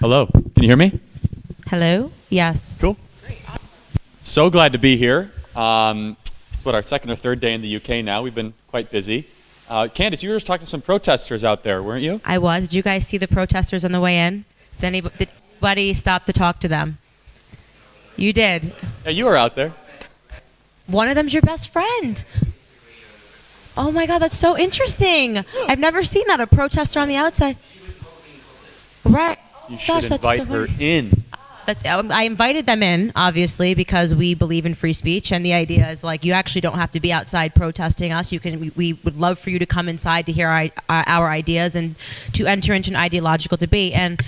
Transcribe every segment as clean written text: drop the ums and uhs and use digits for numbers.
Hello. Can you hear me? Hello? Yes. Cool. So glad to be here. It's our second or third day in the UK now. We've been quite busy. Candace, you were just talking to some protesters out there, weren't you? I was. Did you guys see the protesters on the way in? Did anybody stop to talk to them? You did. Yeah, you were out there. One of them's your best friend. Oh my God, that's so interesting. I've never seen that, a protester on the outside. Right. You should invite her in. I invited them in, obviously, because we believe in free speech, and the idea is like you actually don't have to be outside protesting us. We would love for you to come inside to hear our ideas and to enter into an ideological debate. And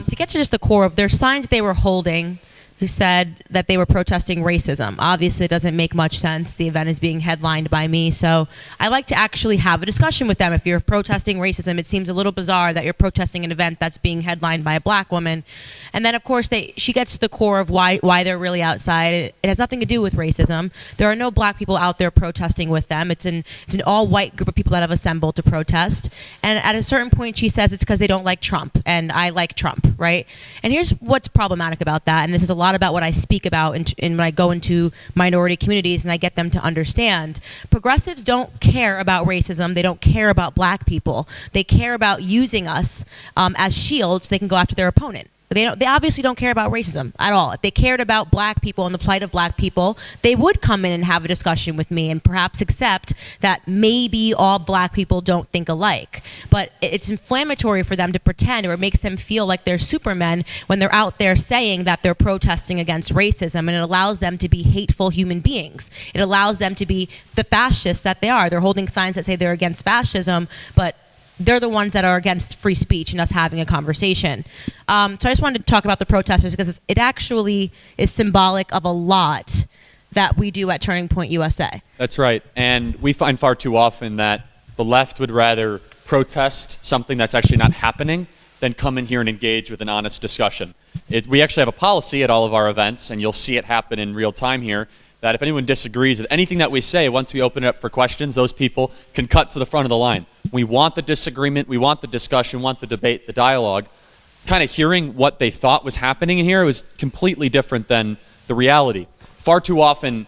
to get to just the core of their signs they were holding, who said that they were protesting racism. Obviously, it doesn't make much sense. The event is being headlined by me, so I like to actually have a discussion with them. If you're protesting racism, it seems a little bizarre that you're protesting an event that's being headlined by a black woman. And then, of course, she gets to the core of why they're really outside. It has nothing to do with racism. There are no black people out there protesting with them. It's an all-white group of people that have assembled to protest. And at a certain point, she says it's because they don't like Trump, and I like Trump, right? And here's what's problematic about that, and this is a lot about what I speak about when I go into minority communities and I get them to understand. Progressives don't care about racism. They don't care about black people. They care about using us as shields so they can go after their opponent. They obviously don't care about racism at all. If they cared about black people and the plight of black people, they would come in and have a discussion with me and perhaps accept that maybe all black people don't think alike. But it's inflammatory for them to pretend, or it makes them feel like they're supermen when they're out there saying that they're protesting against racism, and it allows them to be hateful human beings. It allows them to be the fascists that they are. They're holding signs that say they're against fascism, but they're the ones that are against free speech and us having a conversation. So I just wanted to talk about the protesters because it actually is symbolic of a lot that we do at Turning Point USA. That's right. And we find far too often that the left would rather protest something that's actually not happening than come in here and engage with an honest discussion. We actually have a policy at all of our events, and you'll see it happen in real time here, that if anyone disagrees with anything that we say, once we open it up for questions, those people can cut to the front of the line. We want the disagreement, we want the discussion, want the debate, the dialogue. Kind of hearing what they thought was happening in here was completely different than the reality. Far too often,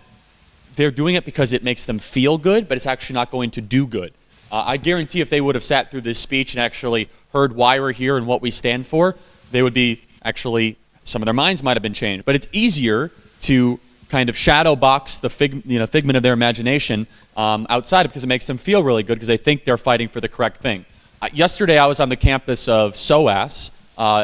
they're doing it because it makes them feel good, but it's actually not going to do good. I guarantee if they would have sat through this speech and actually heard why we're here and what we stand for, they would be actually, some of their minds might have been changed. But it's easier to kind of shadow box the figment of their imagination outside because it makes them feel really good because they think they're fighting for the correct thing. Yesterday I was on the campus of SOAS,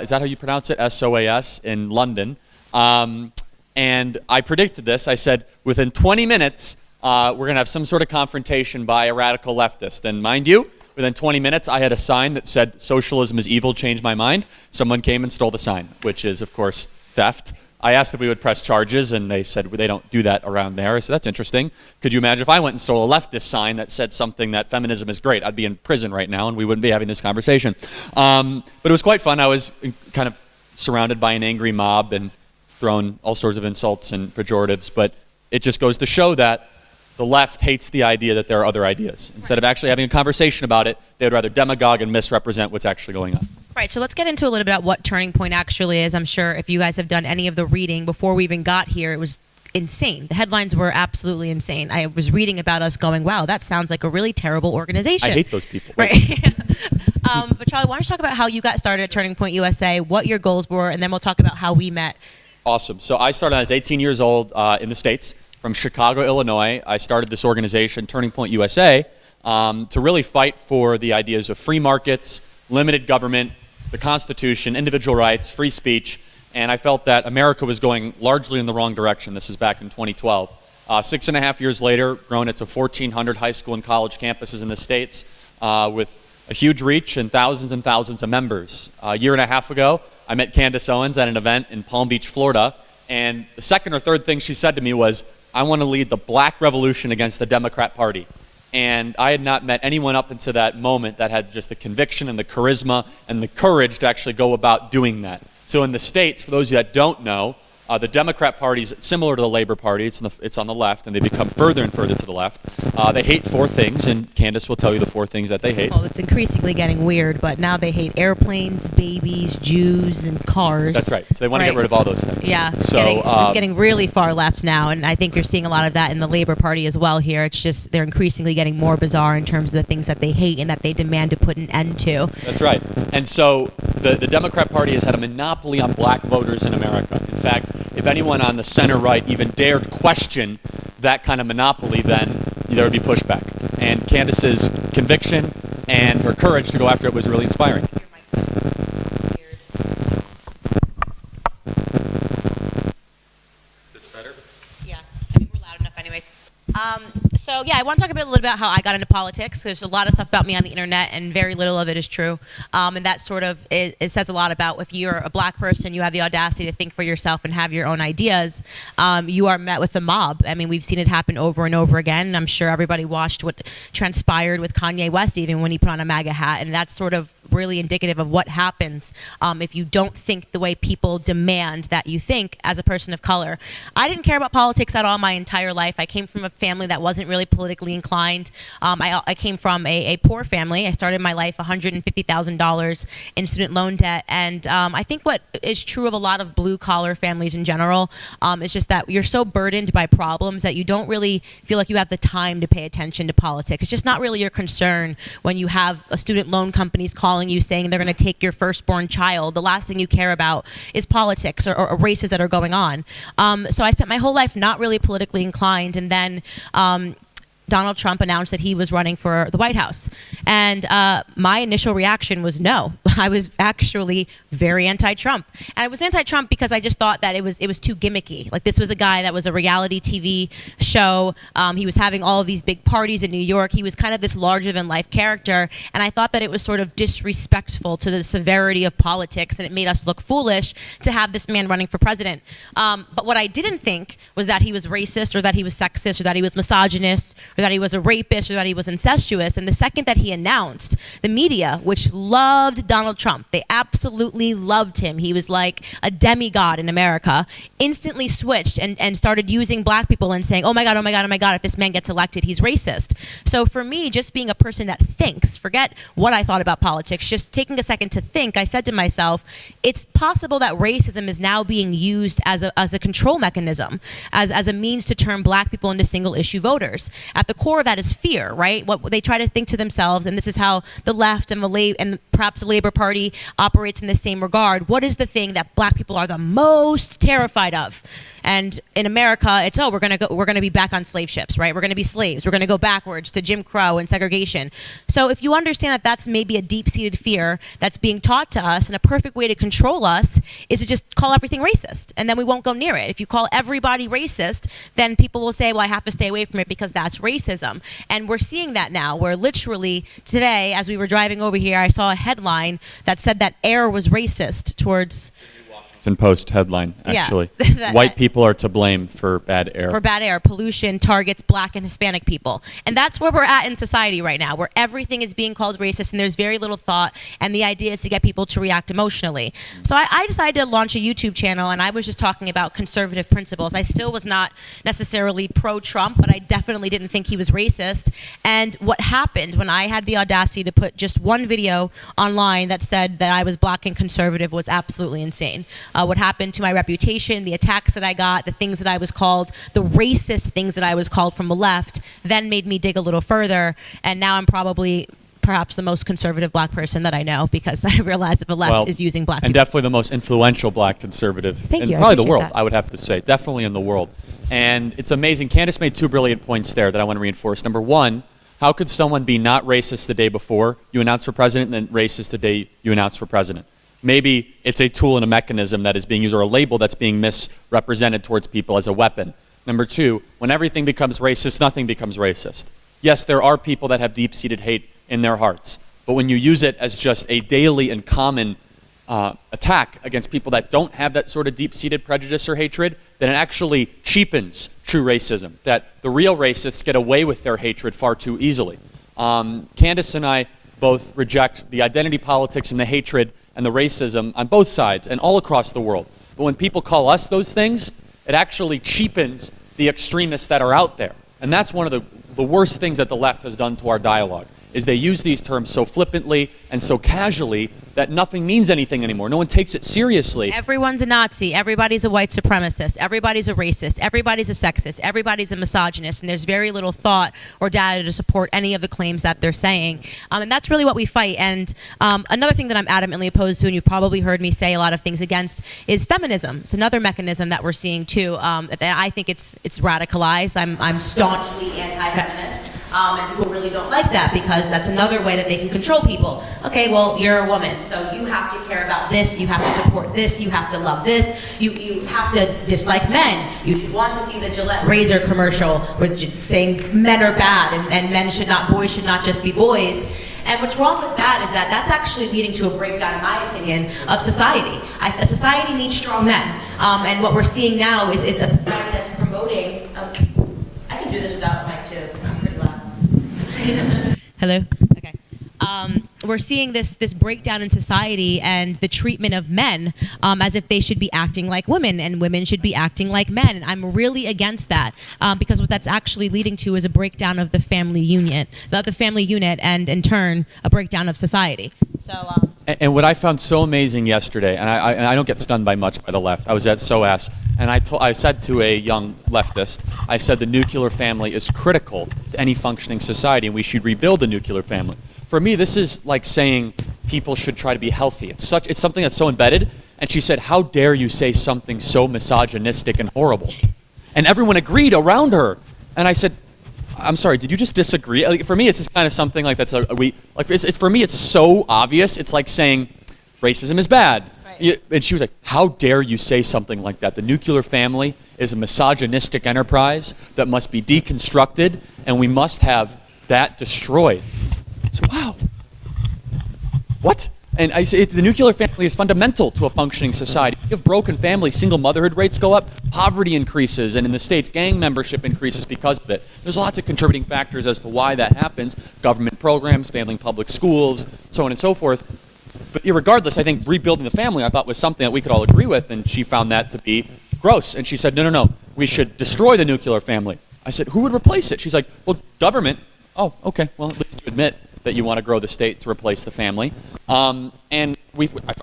is that how you pronounce it? SOAS in London. And I predicted this. I said within 20 minutes we're going to have some sort of confrontation by a radical leftist. And mind you, within 20 minutes I had a sign that said socialism is evil, change my mind. Someone came and stole the sign, which is of course theft. I asked if we would press charges, and they said they don't do that around there. I said, that's interesting. Could you imagine if I went and stole a leftist sign that said something that feminism is great? I'd be in prison right now, and we wouldn't be having this conversation. But it was quite fun. I was kind of surrounded by an angry mob and thrown all sorts of insults and pejoratives, but it just goes to show that the left hates the idea that there are other ideas. Instead of actually having a conversation about it, they would rather demagogue and misrepresent what's actually going on. Right, so let's get into a little bit about what Turning Point actually is. I'm sure if you guys have done any of the reading before we even got here, it was insane. The headlines were absolutely insane. I was reading about us going, wow, that sounds like a really terrible organization. I hate those people. Right. But Charlie, why don't you talk about how you got started at Turning Point USA, what your goals were, and then we'll talk about how we met. Awesome. So I started when I was 18 years old in the States. From Chicago, Illinois. I started this organization, Turning Point USA, to really fight for the ideas of free markets, limited government, the Constitution, individual rights, free speech, and I felt that America was going largely in the wrong direction. This is back in 2012. 6.5 years later, grown it to 1,400 high school and college campuses in the States with a huge reach and thousands of members. A year and a half ago, I met Candace Owens at an event in Palm Beach, Florida, and the second or third thing she said to me was, I want to lead the black revolution against the Democrat Party. And I had not met anyone up until that moment that had just the conviction and the charisma and the courage to actually go about doing that. So in the States, for those of you that don't know, The Democrat Party is similar to the Labor Party. It's on the left, and they become further and further to the left. They hate four things, and Candace will tell you the four things that they hate. Well, it's increasingly getting weird, but now they hate airplanes, babies, Jews, and cars. That's right. So they want to get rid of all those things. Yeah, So it's getting really far left now, and I think you're seeing a lot of that in the Labor Party as well here. It's just they're increasingly getting more bizarre in terms of the things that they hate and that they demand to put an end to. That's right. And so the Democrat Party has had a monopoly on black voters in America. In fact, if anyone on the center-right even dared question that kind of monopoly, then there would be pushback. And Candace's conviction and her courage to go after it was really inspiring. Is better? Yeah, I think we're loud enough anyway. So yeah, I want to talk a little bit about how I got into politics. There's a lot of stuff about me on the internet, and very little of it is true. And that sort of it says a lot about if you're a black person, you have the audacity to think for yourself and have your own ideas. You are met with the mob. I mean, we've seen it happen over and over again. I'm sure everybody watched what transpired with Kanye West, even when he put on a MAGA hat, and that's sort of really indicative of what happens if you don't think the way people demand that you think as a person of color. I didn't care about politics at all my entire life. I came from a family that wasn't really politically inclined. I came from a poor family. I started my life $150,000 in student loan debt, and I think what is true of a lot of blue-collar families in general is just that you're so burdened by problems that you don't really feel like you have the time to pay attention to politics. It's just not really your concern when you have a student loan companies calling you saying they're going to take your firstborn child. The last thing you care about is politics or races that are going on. So I spent my whole life not really politically inclined, and then Donald Trump announced that he was running for the White House. And my initial reaction was no. I was actually very anti-Trump. And I was anti-Trump because I just thought that it was too gimmicky. Like, this was a guy that was a reality TV show. He was having all of these big parties in New York. He was kind of this larger-than-life character. And I thought that it was sort of disrespectful to the severity of politics, and it made us look foolish to have this man running for president. But what I didn't think was that he was racist, or that he was sexist, or that he was misogynist, or that he was a rapist, or that he was incestuous. And the second that he announced, the media, which loved Donald Trump, they absolutely loved him. He was like a demigod in America, instantly switched and started using black people and saying, oh my God, oh my God, oh my God, if this man gets elected, he's racist. So for me, just being a person that thinks, forget what I thought about politics, just taking a second to think, I said to myself, it's possible that racism is now being used as a control mechanism, as a means to turn black people into single issue voters. At the core of that is fear, right? What they try to think to themselves, and this is how the left and perhaps the Labor Party operates in the same regard. What is the thing that black people are the most terrified of? And in America, it's, we're gonna be back on slave ships, right? We're gonna be slaves. We're gonna go backwards to Jim Crow and segregation. So if you understand that that's maybe a deep-seated fear that's being taught to us, and a perfect way to control us is to just call everything racist, and then we won't go near it. If you call everybody racist, then people will say, well, I have to stay away from it because that's racism. And we're seeing that now, where literally today, as we were driving over here, I saw a headline that said that air was racist towards... Post headline, actually. Yeah. White people are to blame for bad air. For bad air. Pollution targets black and Hispanic people. And that's where we're at in society right now, where everything is being called racist and there's very little thought, and the idea is to get people to react emotionally. So I decided to launch a YouTube channel, and I was just talking about conservative principles. I still was not necessarily pro-Trump, but I definitely didn't think he was racist. And what happened when I had the audacity to put just one video online that said that I was black and conservative was absolutely insane. What happened to my reputation, the attacks that I got, the things that I was called, the racist things that I was called from the left, then made me dig a little further. And now I'm perhaps the most conservative black person that I know, because I realize that the left is using black people. And definitely the most influential black conservative in probably the world, that. I would have to say. Definitely in the world. And it's amazing. Candace made two brilliant points there that I want to reinforce. Number one, how could someone be not racist the day before you announce for president and then racist the day you announce for president? Maybe it's a tool and a mechanism that is being used, or a label that's being misrepresented towards people as a weapon. Number two, when everything becomes racist, nothing becomes racist. Yes, there are people that have deep-seated hate in their hearts, but when you use it as just a daily and common attack against people that don't have that sort of deep-seated prejudice or hatred, then it actually cheapens true racism, that the real racists get away with their hatred far too easily. Candace and I both reject the identity politics and the hatred and the racism on both sides and all across the world. But when people call us those things, it actually cheapens the extremists that are out there. And that's one of the worst things that the left has done to our dialogue, is they use these terms so flippantly and so casually that nothing means anything anymore. No one takes it seriously. Everyone's a Nazi. Everybody's a white supremacist. Everybody's a racist. Everybody's a sexist. Everybody's a misogynist. And there's very little thought or data to support any of the claims that they're saying. And that's really what we fight. And another thing that I'm adamantly opposed to, and you've probably heard me say a lot of things against, is feminism. It's another mechanism that we're seeing too. That I think it's radicalized. I'm staunchly anti-feminist. And people really don't like that because that's another way that they can control people. Okay, well, you're a woman, so you have to care about this, you have to support this, you have to love this, you have to dislike men. You should want to see the Gillette razor commercial with saying men are bad and boys should not just be boys. And what's wrong with that is that that's actually leading to a breakdown, in my opinion, of society. A society needs strong men. And what we're seeing now is a society that's promoting... I can do this without a mic, too. I'm pretty loud. Hello? Okay. We're seeing this breakdown in society and the treatment of men as if they should be acting like women and women should be acting like men. And I'm really against that because what that's actually leading to is a breakdown of the family unit, and in turn, a breakdown of society. So. And what I found so amazing yesterday, and I don't get stunned by much by the left. I was at SOAS, and I said to a young leftist, I said the nuclear family is critical to any functioning society, and we should rebuild the nuclear family. For me, this is like saying people should try to be healthy. It's something that's so embedded. And she said, "How dare you say something so misogynistic and horrible?" And everyone agreed around her. And I said, "I'm sorry, did you just disagree?" Like, for me, it's just kind of something like that's for me, it's so obvious. It's like saying racism is bad. Right. And she was like, "How dare you say something like that? The nuclear family is a misogynistic enterprise that must be deconstructed, and we must have that destroyed." So, wow. What? And I say the nuclear family is fundamental to a functioning society. If you have broken families, single motherhood rates go up, poverty increases, and in the States, gang membership increases because of it. There's lots of contributing factors as to why that happens. Government programs, failing public schools, so on and so forth. But irregardless, I think rebuilding the family I thought was something that we could all agree with, and she found that to be gross. And she said, no, we should destroy the nuclear family. I said, who would replace it? She's like, well, government. Oh, okay, well, at least you admit that you want to grow the state to replace the family. And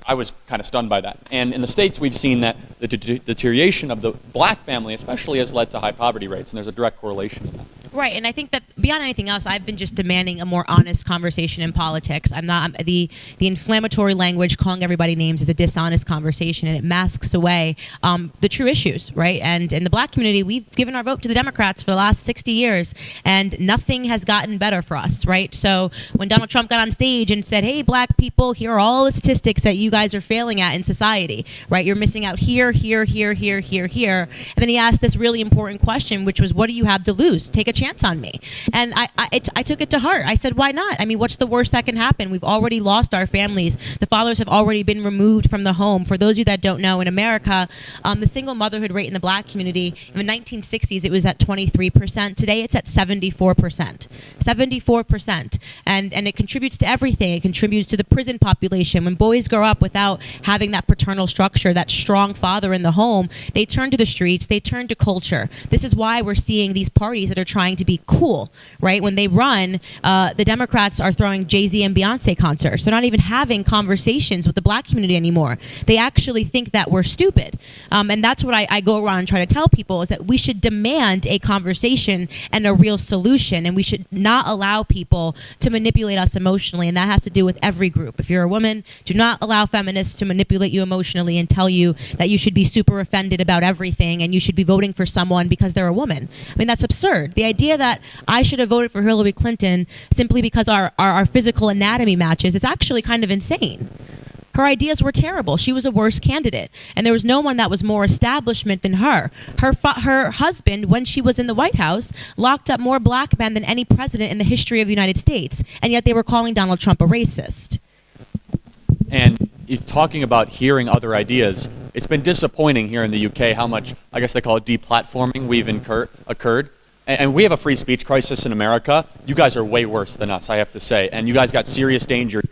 I was kind of stunned by that. And in the States, we've seen that the deterioration of the black family especially has led to high poverty rates, and there's a direct correlation to that. Right, and I think that beyond anything else, I've been just demanding a more honest conversation in politics. The inflammatory language, calling everybody names, is a dishonest conversation, and it masks away the true issues, right? And in the black community, we've given our vote to the Democrats for the last 60 years, and nothing has gotten better for us, right? So when Donald Trump got on stage and said, "Hey, black people, here are all the statistics that you guys are failing at in society, right? You're missing out here, here, here, here, here, here." And then he asked this really important question, which was, "What do you have to lose? Take a chance on me." And I took it to heart. I said, why not? I mean, what's the worst that can happen? We've already lost our families. The fathers have already been removed from the home. For those of you that don't know, in America, the single motherhood rate in the black community, in the 1960s, it was at 23%. Today, it's at 74%. 74%. And it contributes to everything. It contributes to the prison population. When boys grow up without having that paternal structure, that strong father in the home, they turn to the streets, they turn to culture. This is why we're seeing these parties that are trying to be cool, right? When they run, the Democrats are throwing Jay-Z and Beyonce concerts. They're not even having conversations with the black community anymore. They actually think that we're stupid. And that's what I go around and try to tell people, is that we should demand a conversation and a real solution, and we should not allow people to manipulate us emotionally, and that has to do with every group. If you're a woman, do not allow feminists to manipulate you emotionally and tell you that you should be super offended about everything and you should be voting for someone because they're a woman. I mean, that's absurd. The idea that I should have voted for Hillary Clinton simply because our physical anatomy matches is actually kind of insane. Her ideas were terrible. She was a worse candidate. And there was no one that was more establishment than her. Her husband, when she was in the White House, locked up more black men than any president in the history of the United States. And yet they were calling Donald Trump a racist. And he's talking about hearing other ideas. It's been disappointing here in the UK how much, I guess they call it deplatforming, we've occurred. And we have a free speech crisis in America. You guys are way worse than us, I have to say. And you guys got serious danger.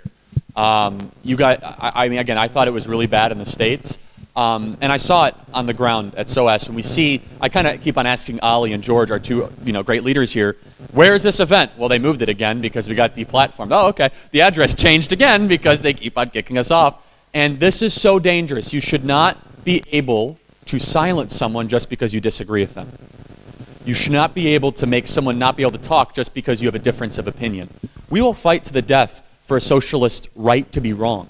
I mean, again, I thought it was really bad in the States. And I saw it on the ground at SOAS, and we see, I kind of keep on asking Ali and George, our two great leaders here, where is this event? Well, they moved it again because we got deplatformed. Oh, okay. The address changed again because they keep on kicking us off. And this is so dangerous. You should not be able to silence someone just because you disagree with them. You should not be able to make someone not be able to talk just because you have a difference of opinion. We will fight to the death for a socialist right to be wrong.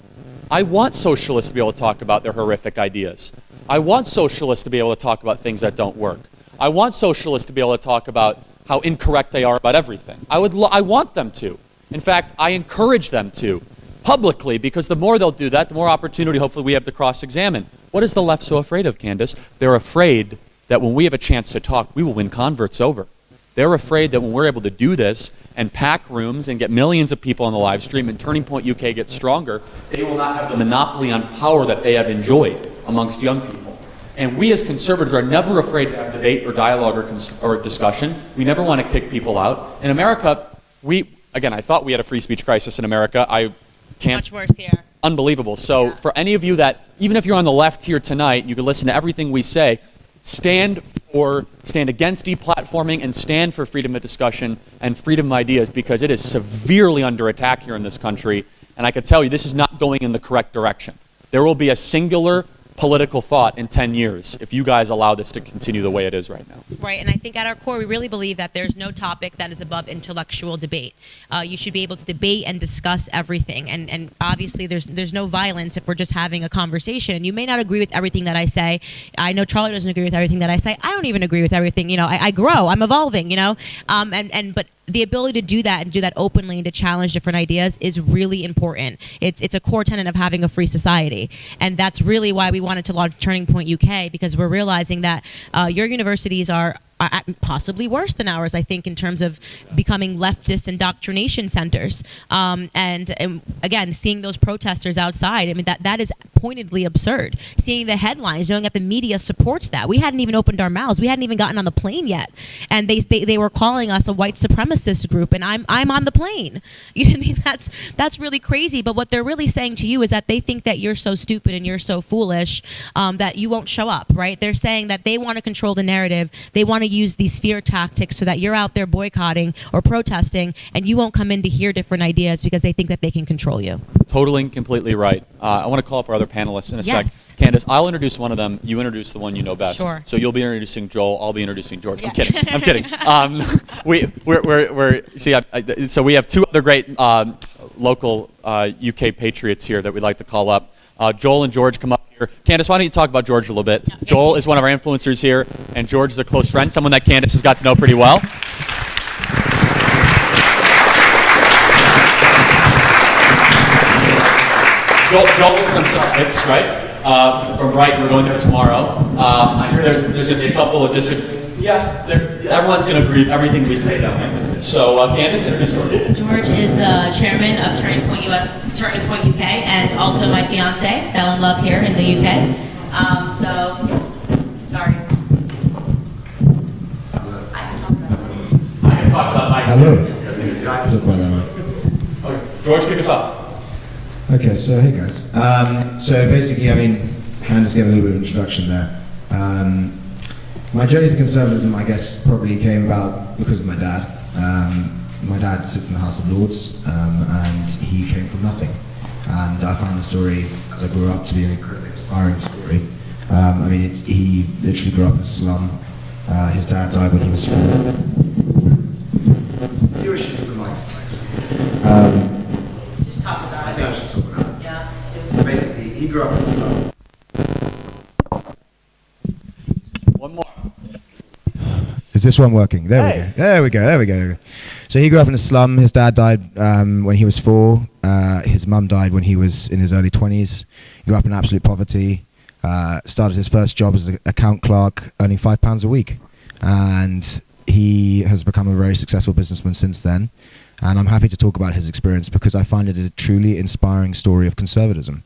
I want socialists to be able to talk about their horrific ideas. I want socialists to be able to talk about things that don't work. I want socialists to be able to talk about how incorrect they are about everything. I want them to. In fact, I encourage them to, publicly, because the more they'll do that, the more opportunity hopefully we have to cross-examine. What is the left so afraid of, Candace? They're afraid that when we have a chance to talk, we will win converts over. They're afraid that when we're able to do this and pack rooms and get millions of people on the live stream and Turning Point UK gets stronger, they will not have the monopoly on power that they have enjoyed amongst young people. And we as conservatives are never afraid to have debate or dialogue or discussion. We never want to kick people out. In America, I thought we had a free speech crisis in America. I can't. Much worse here. Unbelievable. So for any of you that, even if you're on the left here tonight, you can listen to everything we say, stand against deplatforming and stand for freedom of discussion and freedom of ideas, because it is severely under attack here in this country. And I can tell you, this is not going in the correct direction. There will be a singular political thought in 10 years if you guys allow this to continue the way it is right now. Right, and I think at our core, we really believe that there's no topic that is above intellectual debate. You should be able to debate and discuss everything, and obviously there's no violence if we're just having a conversation. You may not agree with everything that I say. I know Charlie doesn't agree with everything that I say. I don't even agree with everything. I grow, I'm evolving, but the ability to do that and do that openly and to challenge different ideas is really important. It's a core tenet of having a free society. And that's really why we wanted to launch Turning Point UK, because we're realizing that your universities are possibly worse than ours, I think, in terms of becoming leftist indoctrination centers. And again, seeing those protesters outside, I mean, that is pointedly absurd. Seeing the headlines, knowing that the media supports that. We hadn't even opened our mouths. We hadn't even gotten on the plane yet. And they were calling us a white supremacist group, and I'm on the plane. You know what I mean? That's really crazy. But what they're really saying to you is that they think that you're so stupid and you're so foolish that you won't show up, right? They're saying that they want to control the narrative. They want to use these fear tactics so that you're out there boycotting or protesting and you won't come in to hear different ideas because they think that they can control you. Totally and completely right. I want to call up our other panelists in a sec. Candace, I'll introduce one of them. You introduce the one you know best. Sure. So you'll be introducing Joel. I'll be introducing George. Yeah. I'm kidding. So we have two other great local UK patriots here that we'd like to call up. Joel and George, come up here. Candace, why don't you talk about George a little bit? Yeah. Joel is one of our influencers here, and George is a close friend, someone that Candace has got to know pretty well. Joel is from Sussex, right? From Brighton, we're going there tomorrow. I hear there's going to be a couple of disagreements. Yeah, everyone's going to agree with everything we say down there. So, Candace, introduce George. George is the chairman of Turning Point UK, and also my fiance. Fell in love here in the UK. Sorry. I can talk about my story. Talk about that one. Okay, George, kick us off. Okay, so hey guys. So basically, Candace gave a little bit of an introduction there. My journey to conservatism, I guess, probably came about because of my dad. My dad sits in the House of Lords, and he came from nothing. And I found the story, as I grew up, to be an incredibly inspiring story. He literally grew up in a slum. His dad died when he was 4. Few issues with the mics. Just talk about it. I think I should talk about it. Yeah, so basically, he grew up in a slum. One more. Is this one working? There we go. So he grew up in a slum. His dad died when he was 4. His mum died when he was in his early 20s. He grew up in absolute poverty. Started his first job as an account clerk, earning £5 a week. And he has become a very successful businessman since then. And I'm happy to talk about his experience because I find it a truly inspiring story of conservatism.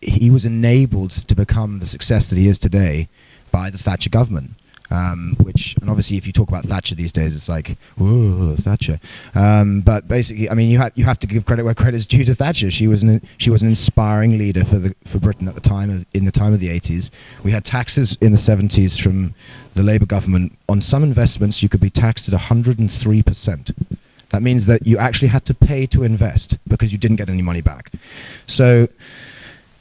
He was enabled to become the success that he is today by the Thatcher government. And obviously if you talk about Thatcher these days, it's like, whoa, Thatcher. But basically, I mean, you have to give credit where credit is due to Thatcher. She was an inspiring leader for Britain at the time, in the time of the 80s. We had taxes in the 70s from the Labour government. On some investments, you could be taxed at 103%. That means that you actually had to pay to invest because you didn't get any money back. So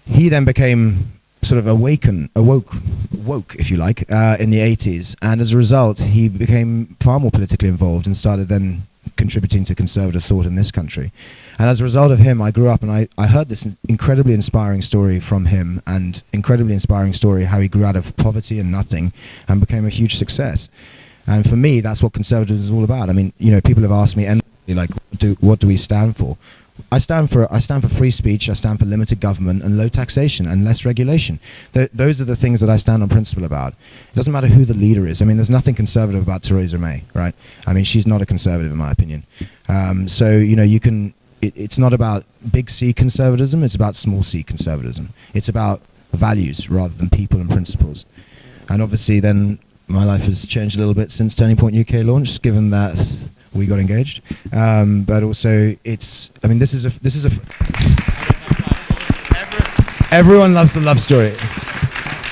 he then became sort of woke, if you like, in the 80s. And as a result, he became far more politically involved and started then contributing to conservative thought in this country. And as a result of him, I grew up and I heard this incredibly inspiring story from him, and incredibly inspiring story how he grew out of poverty and nothing and became a huge success. And for me, that's what conservatism is all about. I mean, you know, people have asked me endlessly, like, what do we stand for? I stand for free speech. I stand for limited government and low taxation and less regulation. Those are the things that I stand on principle about. It doesn't matter who the leader is. I mean, there's nothing conservative about Theresa May, right? I mean, she's not a conservative in my opinion. So, you know, you can. It's not about big C conservatism. It's about small c conservatism. It's about values rather than people and principles. And obviously, then my life has changed a little bit since Turning Point UK launched, given that we got engaged. But also, it's. I mean, this is a. Everyone loves the love story.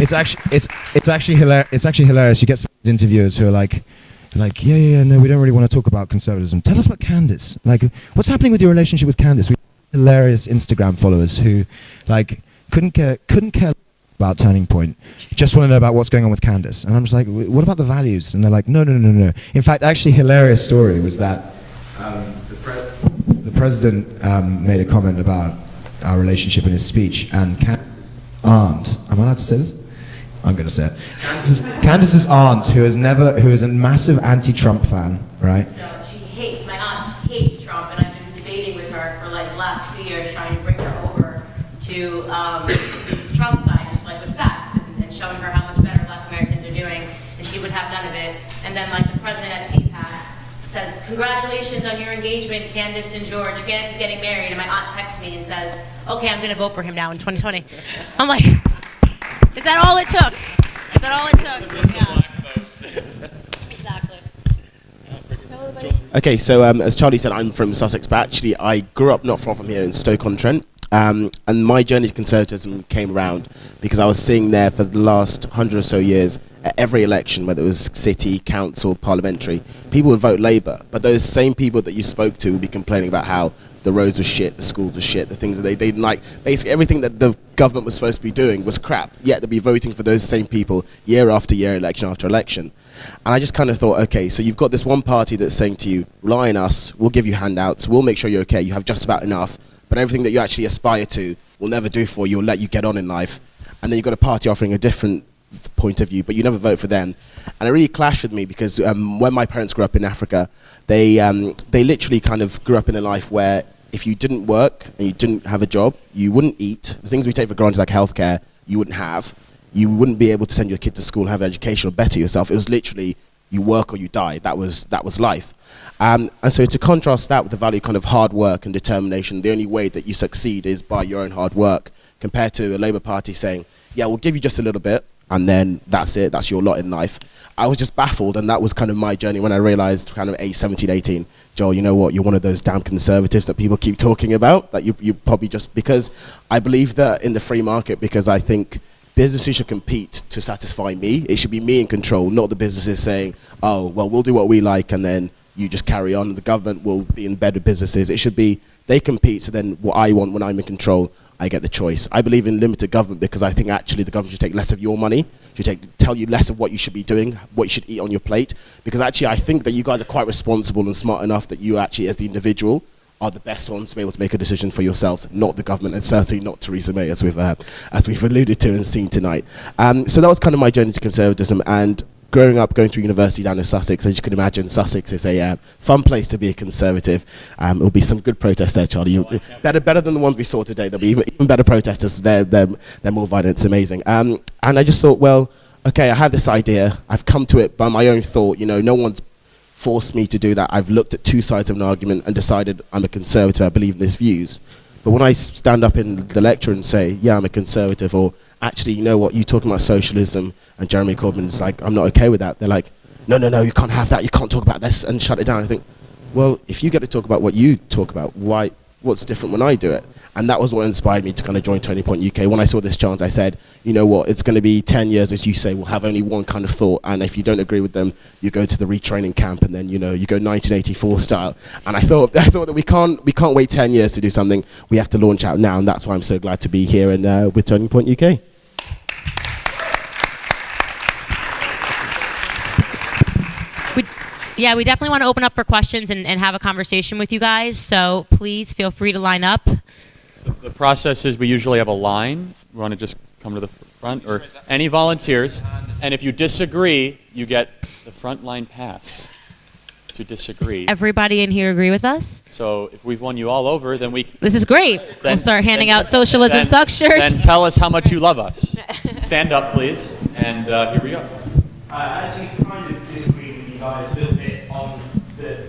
It's actually hilarious. You get some interviewers who are like, no, we don't really want to talk about conservatism. Tell us about Candace. Like, what's happening with your relationship with Candace? We have hilarious Instagram followers who, like, couldn't care about Turning Point. Just want to know about what's going on with Candace. And I'm just like, what about the values? And they're like, no. In fact, actually, hilarious story was that the president made a comment about our relationship in his speech, and Candace's aunt. Am I allowed to say this? I'm going to say it. Candace's aunt, who is a massive anti-Trump fan, right? No, my aunt hates Trump, and I've been debating with her for like the last 2 years, trying to bring her over to the Trump side, just like with facts, and showing her how much better Black Americans are doing, and she would have none of it. And then like the president at CPAC says, congratulations on your engagement, Candace and George. Candace is getting married, and my aunt texts me and says, okay, I'm going to vote for him now in 2020. I'm like, is that all it took? Is that all it took? Yeah. Exactly. Okay, so as Charlie said, I'm from Sussex, but actually I grew up not far from here in Stoke-on-Trent. And my journey to conservatism came around because I was seeing there for the last 100 or so years, at every election, whether it was city, council, parliamentary, people would vote Labour. But those same people that you spoke to would be complaining about how the roads were shit, the schools were shit, the things that they didn't like. Basically, everything that the government was supposed to be doing was crap, yet they'd be voting for those same people year after year, election after election. And I just kind of thought, okay, so you've got this one party that's saying to you, rely on us, we'll give you handouts, we'll make sure you're okay, you have just about enough, but everything that you actually aspire to will never do for you, will let you get on in life. And then you've got a party offering a different point of view, but you never vote for them. And it really clashed with me because when my parents grew up in Africa, they literally kind of grew up in a life where if you didn't work and you didn't have a job, you wouldn't eat. The things we take for granted, like healthcare, you wouldn't have. You wouldn't be able to send your kid to school, have an education, or better yourself. It was literally you work or you die. That was life. And so to contrast that with the value kind of hard work and determination, the only way that you succeed is by your own hard work, compared to a Labour Party saying, yeah, we'll give you just a little bit, and then that's it, that's your lot in life. I was just baffled, and that was kind of my journey when I realised, kind of age 17, 18, Joel, you know what, you're one of those damn conservatives that people keep talking about, that you probably just, because I believe that in the free market, because I think businesses should compete to satisfy me. It should be me in control, not the businesses saying, oh, well, we'll do what we like, and then you just carry on. The government will be in bed with businesses. It should be, they compete, so then what I want when I'm in control, I get the choice. I believe in limited government because I think actually the government should take less of your money, tell you less of what you should be doing, what you should eat on your plate. Because actually I think that you guys are quite responsible and smart enough that you actually, as the individual, are the best ones to be able to make a decision for yourselves, not the government, and certainly not Theresa May, as we've alluded to and seen tonight. So that was kind of my journey to conservatism. And growing up, going through university down in Sussex, as you can imagine, Sussex is a fun place to be a conservative. There'll be some good protests there, Charlie. Better than the ones we saw today. There'll be even better protesters. They're more violent. It's amazing. And I just thought, well, okay, I have this idea. I've come to it by my own thought. You know, no one's forced me to do that. I've looked at two sides of an argument and decided I'm a conservative. I believe in these views. But when I stand up in the lecture and say, yeah, I'm a conservative, or actually, you know what, you talking about socialism, and Jeremy Corbyn's like, I'm not okay with that. They're like, no, you can't have that, you can't talk about this, and shut it down. I think, well, if you get to talk about what you talk about, what's different when I do it? And that was what inspired me to kind of join Turning Point UK. When I saw this chance, I said, you know what, it's going to be 10 years, as you say, we'll have only one kind of thought, and if you don't agree with them, you go to the retraining camp, and then, you go 1984 style. And I thought that we can't wait 10 years to do something. We have to launch out now, and that's why I'm so glad to be here and with Turning Point UK. Yeah, we definitely want to open up for questions and have a conversation with you guys. So please feel free to line up. So the process is we usually have a line. We want to just come to the front, or any volunteers. And if you disagree, you get the front line pass to disagree. Does everybody in here agree with us? So if we've won you all over, then we... This is great. We'll start handing out Socialism sucks shirts. Then tell us how much you love us. Stand up, please. And here we go. I actually kind of disagree with you guys a little bit on the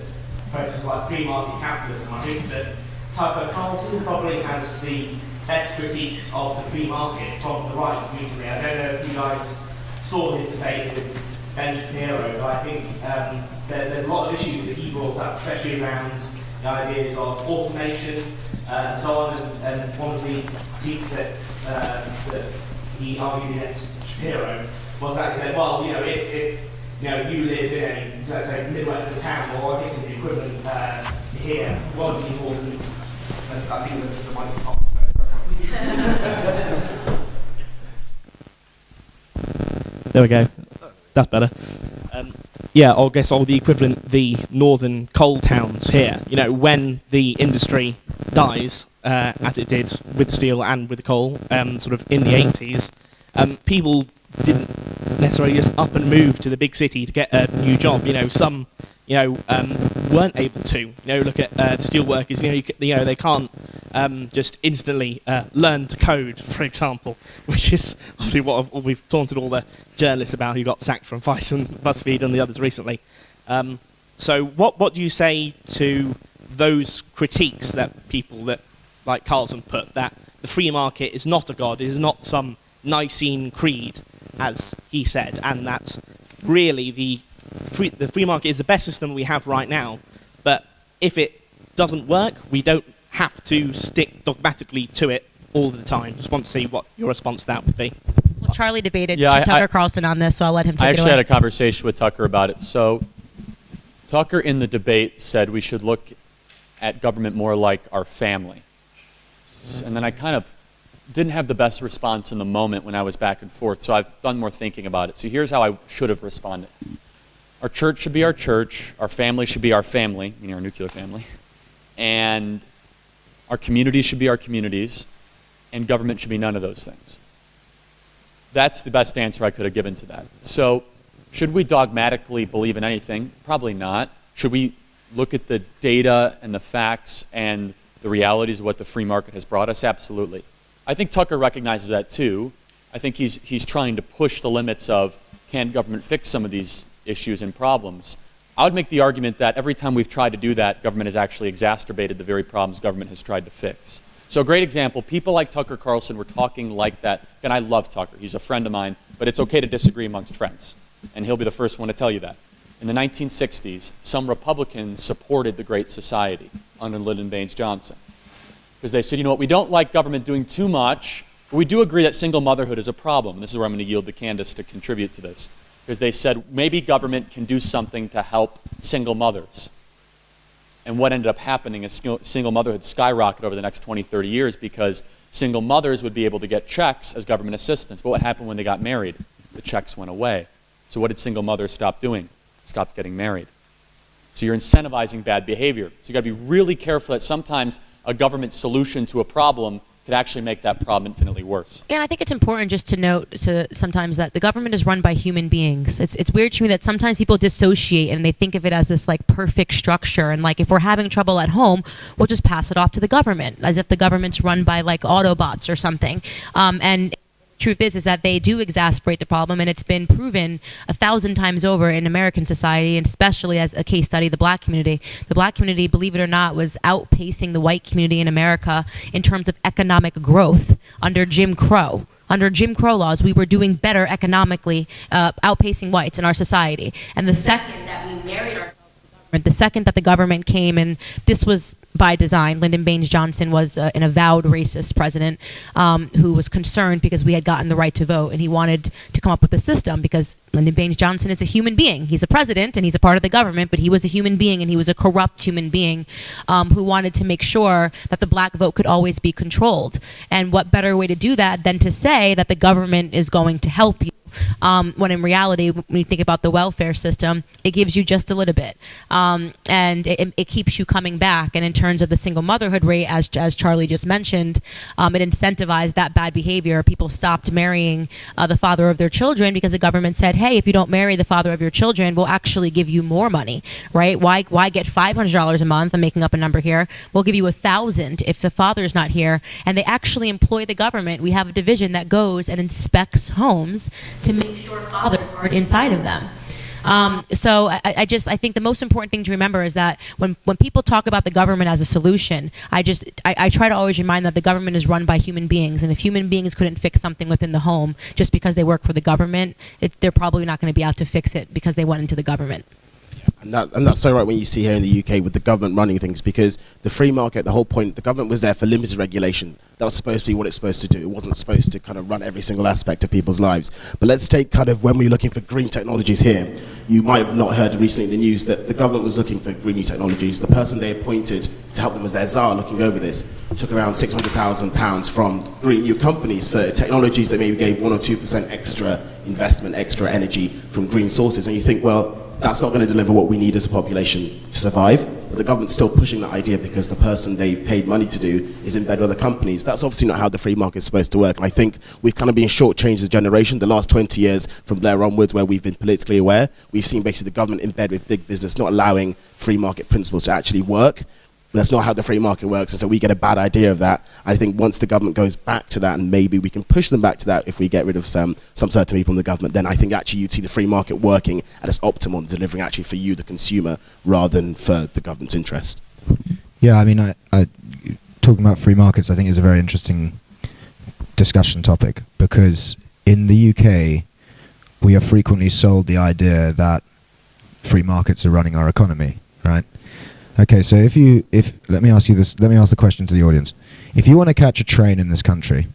process like free market capitalism. I think that Tucker Carlson probably has the best critiques of the free market from the right recently. I don't know if you guys saw his debate with Ben Shapiro, but I think there's a lot of issues that he brought up, especially around the ideas of automation and so on. And one of the critiques that he argued against Shapiro was that he said, well, if you live in a, let's say, Midwestern town, or I guess in the equivalent here, what do you call them? I think the mic's off. There we go. That's better. I guess all the equivalent, the northern coal towns here. When the industry dies, as it did with steel and with the coal, sort of in the 80s, people didn't necessarily just up and move to the big city to get a new job. Some weren't able to. Look at the steel workers. They can't just instantly learn to code, for example, which is obviously what we've taunted all the journalists about who got sacked from Vice and BuzzFeed and the others recently. So what do you say to those critiques that people that like Carlson put, that the free market is not a god, it is not some Nicene creed, as he said, and that really the free market is the best system we have right now, but if it doesn't work, we don't have to stick dogmatically to it all the time. Just want to see what your response to that would be. Well, Charlie debated Tucker Carlson on this, so I'll let him take it away. I actually had a conversation with Tucker about it. So Tucker in the debate said we should look at government more like our family. And then I kind of didn't have the best response in the moment when I was back and forth, so I've done more thinking about it. So here's how I should have responded. Our church should be our church, our family should be our family, meaning our nuclear family, and our communities should be our communities, and government should be none of those things. That's the best answer I could have given to that. So should we dogmatically believe in anything? Probably not. Should we look at the data and the facts and the realities of what the free market has brought us? Absolutely. I think Tucker recognizes that too. I think he's trying to push the limits of, can government fix some of these issues and problems? I would make the argument that every time we've tried to do that, government has actually exacerbated the very problems government has tried to fix. So a great example, people like Tucker Carlson were talking like that, and I love Tucker, he's a friend of mine, but it's okay to disagree amongst friends, and he'll be the first one to tell you that. In the 1960s, some Republicans supported the Great Society under Lyndon Baines Johnson, because they said, we don't like government doing too much, but we do agree that single motherhood is a problem. This is where I'm going to yield to Candace to contribute to this. Because they said maybe government can do something to help single mothers. And what ended up happening is single motherhood skyrocketed over the next 20, 30 years because single mothers would be able to get checks as government assistance. But what happened when they got married? The checks went away. So what did single mothers stop doing? Stopped getting married. So you're incentivizing bad behavior. So you've got to be really careful that sometimes a government solution to a problem could actually make that problem infinitely worse. And I think it's important just to note sometimes that the government is run by human beings. It's weird to me that sometimes people dissociate and they think of it as this like perfect structure, and like if we're having trouble at home, we'll just pass it off to the government as if the government's run by like Autobots or something. And truth is that they do exasperate the problem, and it's been proven 1,000 times over in American society, and especially as a case study, the black community. The black community, believe it or not, was outpacing the white community in America in terms of economic growth under Jim Crow. Under Jim Crow laws, we were doing better economically, outpacing whites in our society. And the second that we married ourselves to the government, the second that the government came, and this was by design, Lyndon Baines Johnson was an avowed racist president who was concerned because we had gotten the right to vote, and he wanted to come up with a system because Lyndon Baines Johnson is a human being. He's a president and he's a part of the government, but he was a human being, and he was a corrupt human being who wanted to make sure that the black vote could always be controlled. And what better way to do that than to say that the government is going to help you? When in reality, when you think about the welfare system, it gives you just a little bit. And it keeps you coming back. And in terms of the single motherhood rate, as Charlie just mentioned, it incentivized that bad behavior. People stopped marrying the father of their children because the government said, hey, if you don't marry the father of your children, we'll actually give you more money, right? Why get $500 a month? I'm making up a number here. We'll give you $1,000 if the father's not here. And they actually employ the government. We have a division that goes and inspects homes to make sure fathers aren't inside of them. So I think the most important thing to remember is that when people talk about the government as a solution, I try to always remind them that the government is run by human beings, and if human beings couldn't fix something within the home just because they work for the government, they're probably not going to be out to fix it because they went into the government. And that's so right when you see here in the UK with the government running things, because the free market, the whole point, the government was there for limited regulation. That was supposed to be what it's supposed to do. It wasn't supposed to kind of run every single aspect of people's lives. But let's take kind of when we're looking for green technologies here, you might have not heard recently in the news that the government was looking for green new technologies. The person they appointed to help them as their czar looking over this took around £600,000 from green new companies for technologies that maybe gave 1 or 2% extra investment, extra energy from green sources. And you think, well, that's not going to deliver what we need as a population to survive. But the government's still pushing that idea because the person they've paid money to do is in bed with the companies. That's obviously not how the free market is supposed to work. And I think we've kind of been shortchanged as a generation. The last 20 years from Blair onwards, where we've been politically aware, we've seen basically the government in bed with big business, not allowing free market principles to actually work. That's not how the free market works, and so we get a bad idea of that. I think once the government goes back to that, and maybe we can push them back to that if we get rid of some certain people in the government, then I think actually you'd see the free market working at its optimum, delivering actually for you, the consumer, rather than for the government's interest. Yeah, I mean, I talking about free markets, I think is a very interesting discussion topic, because in the UK, we are frequently sold the idea that free markets are running our economy, right? Okay, so let me ask the question to the audience. If you want to catch a train in this country,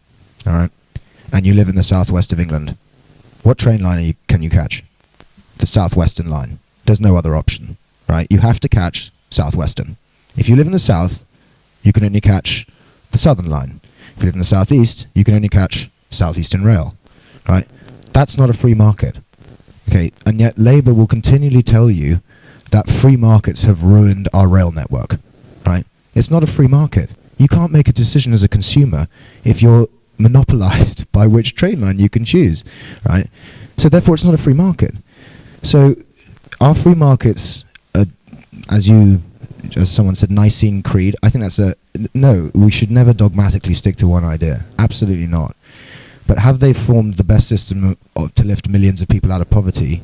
all right, and you live in the southwest of England, what train line can you catch? The Southwestern line. There's no other option, right? You have to catch Southwestern. If you live in the south, you can only catch the Southern line. If you live in the southeast, you can only catch Southeastern Rail, right? That's not a free market, okay? And yet Labour will continually tell you that free markets have ruined our rail network, right? It's not a free market. You can't make a decision as a consumer if you're monopolized by which train line you can choose, right? So therefore, it's not a free market. So our free markets, as someone said, Nicene Creed, I think no, we should never dogmatically stick to one idea. Absolutely not. But have they formed the best system to lift millions of people out of poverty?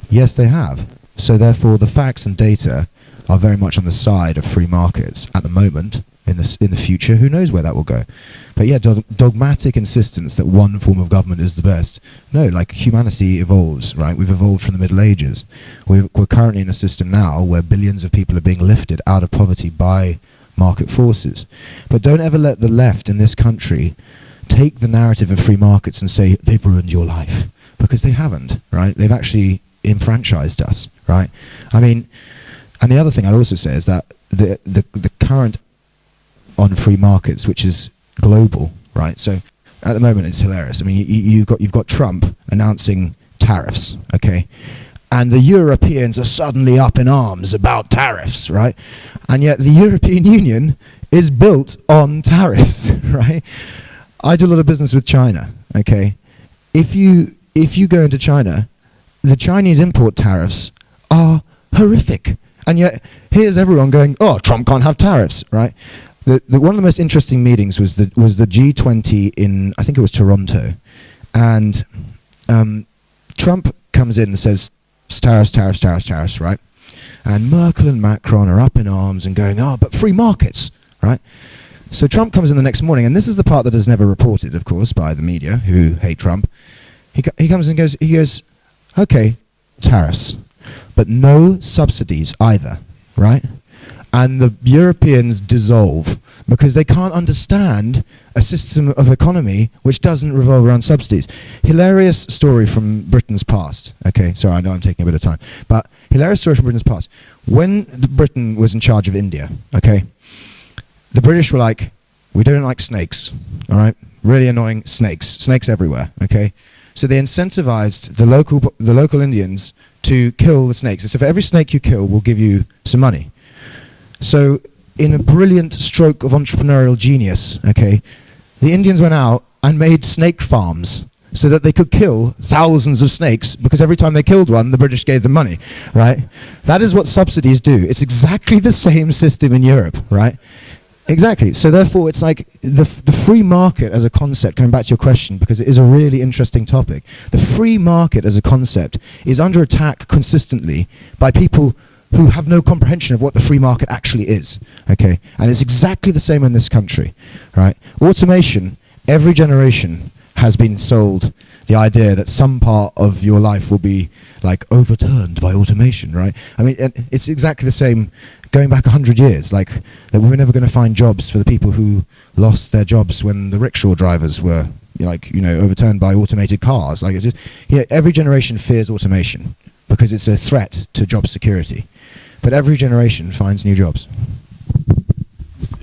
Yes, they have. So therefore, the facts and data are very much on the side of free markets at the moment. In the future, who knows where that will go? But yeah, dogmatic insistence that one form of government is the best. No, like humanity evolves, right? We've evolved from the Middle Ages. We're currently in a system now where billions of people are being lifted out of poverty by market forces. But don't ever let the left in this country take the narrative of free markets and say they've ruined your life, because they haven't, right? They've actually enfranchised us, right? I mean, and the other thing I'd also say is that the current on free markets, which is global, right? So at the moment it's hilarious. I mean, you've got Trump announcing tariffs, okay? And the Europeans are suddenly up in arms about tariffs, right? And yet the European Union is built on tariffs, right? I do a lot of business with China, okay? If you go into China, the Chinese import tariffs are horrific. And yet, here's everyone going, oh, Trump can't have tariffs, right? One of the most interesting meetings was the G20 in, I think it was Toronto. And Trump comes in and says, tariffs, tariffs, tariffs, tariffs, right? And Merkel and Macron are up in arms and going, oh, but free markets, right? So Trump comes in the next morning, and this is the part that is never reported, of course, by the media who hate Trump. He comes and he goes, okay, tariffs, but no subsidies either, right? And the Europeans dissolve because they can't understand a system of economy which doesn't revolve around subsidies. Hilarious story from Britain's past. Okay, sorry, I know I'm taking a bit of time, but hilarious story from Britain's past. When Britain was in charge of India, okay, the British were like, we don't like snakes, all right? Really annoying snakes everywhere, okay? So they incentivized the local Indians to kill the snakes. They said, for every snake you kill, we'll give you some money. So in a brilliant stroke of entrepreneurial genius, okay, the Indians went out and made snake farms so that they could kill thousands of snakes, because every time they killed one, the British gave them money, right? That is what subsidies do. It's exactly the same system in Europe, right? Exactly. So therefore, it's like the free market as a concept, coming back to your question, because it is a really interesting topic. The free market as a concept is under attack consistently by people who have no comprehension of what the free market actually is, okay? And it's exactly the same in this country, right? Automation, every generation has been sold the idea that some part of your life will be like overturned by automation, right? I mean, it's exactly the same going back 100 years, like that we were never going to find jobs for the people who lost their jobs when the rickshaw drivers were, overturned by automated cars. Like, it's just, every generation fears automation because it's a threat to job security. But every generation finds new jobs.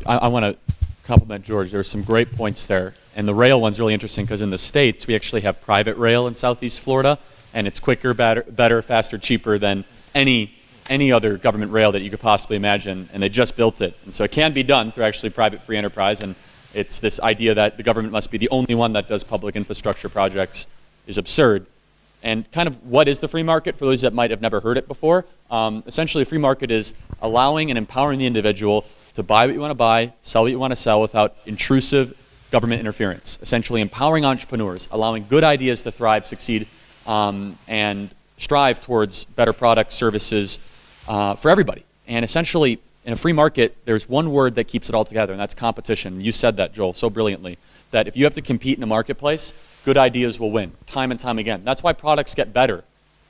I want to compliment George. There were some great points there. And the rail one's really interesting because in the States, we actually have private rail in Southeast Florida, and it's quicker, better, faster, cheaper than any other government rail that you could possibly imagine, and they just built it. And so it can be done through actually private free enterprise, and it's this idea that the government must be the only one that does public infrastructure projects is absurd. And kind of what is the free market for those that might have never heard it before? Essentially, the free market is allowing and empowering the individual to buy what you want to buy, sell what you want to sell without intrusive government interference. Essentially empowering entrepreneurs, allowing good ideas to thrive, succeed, and strive towards better products, services for everybody. And essentially, in a free market, there's one word that keeps it all together, and that's competition. You said that, Joel, so brilliantly, that if you have to compete in a marketplace, good ideas will win time and time again. That's why products get better.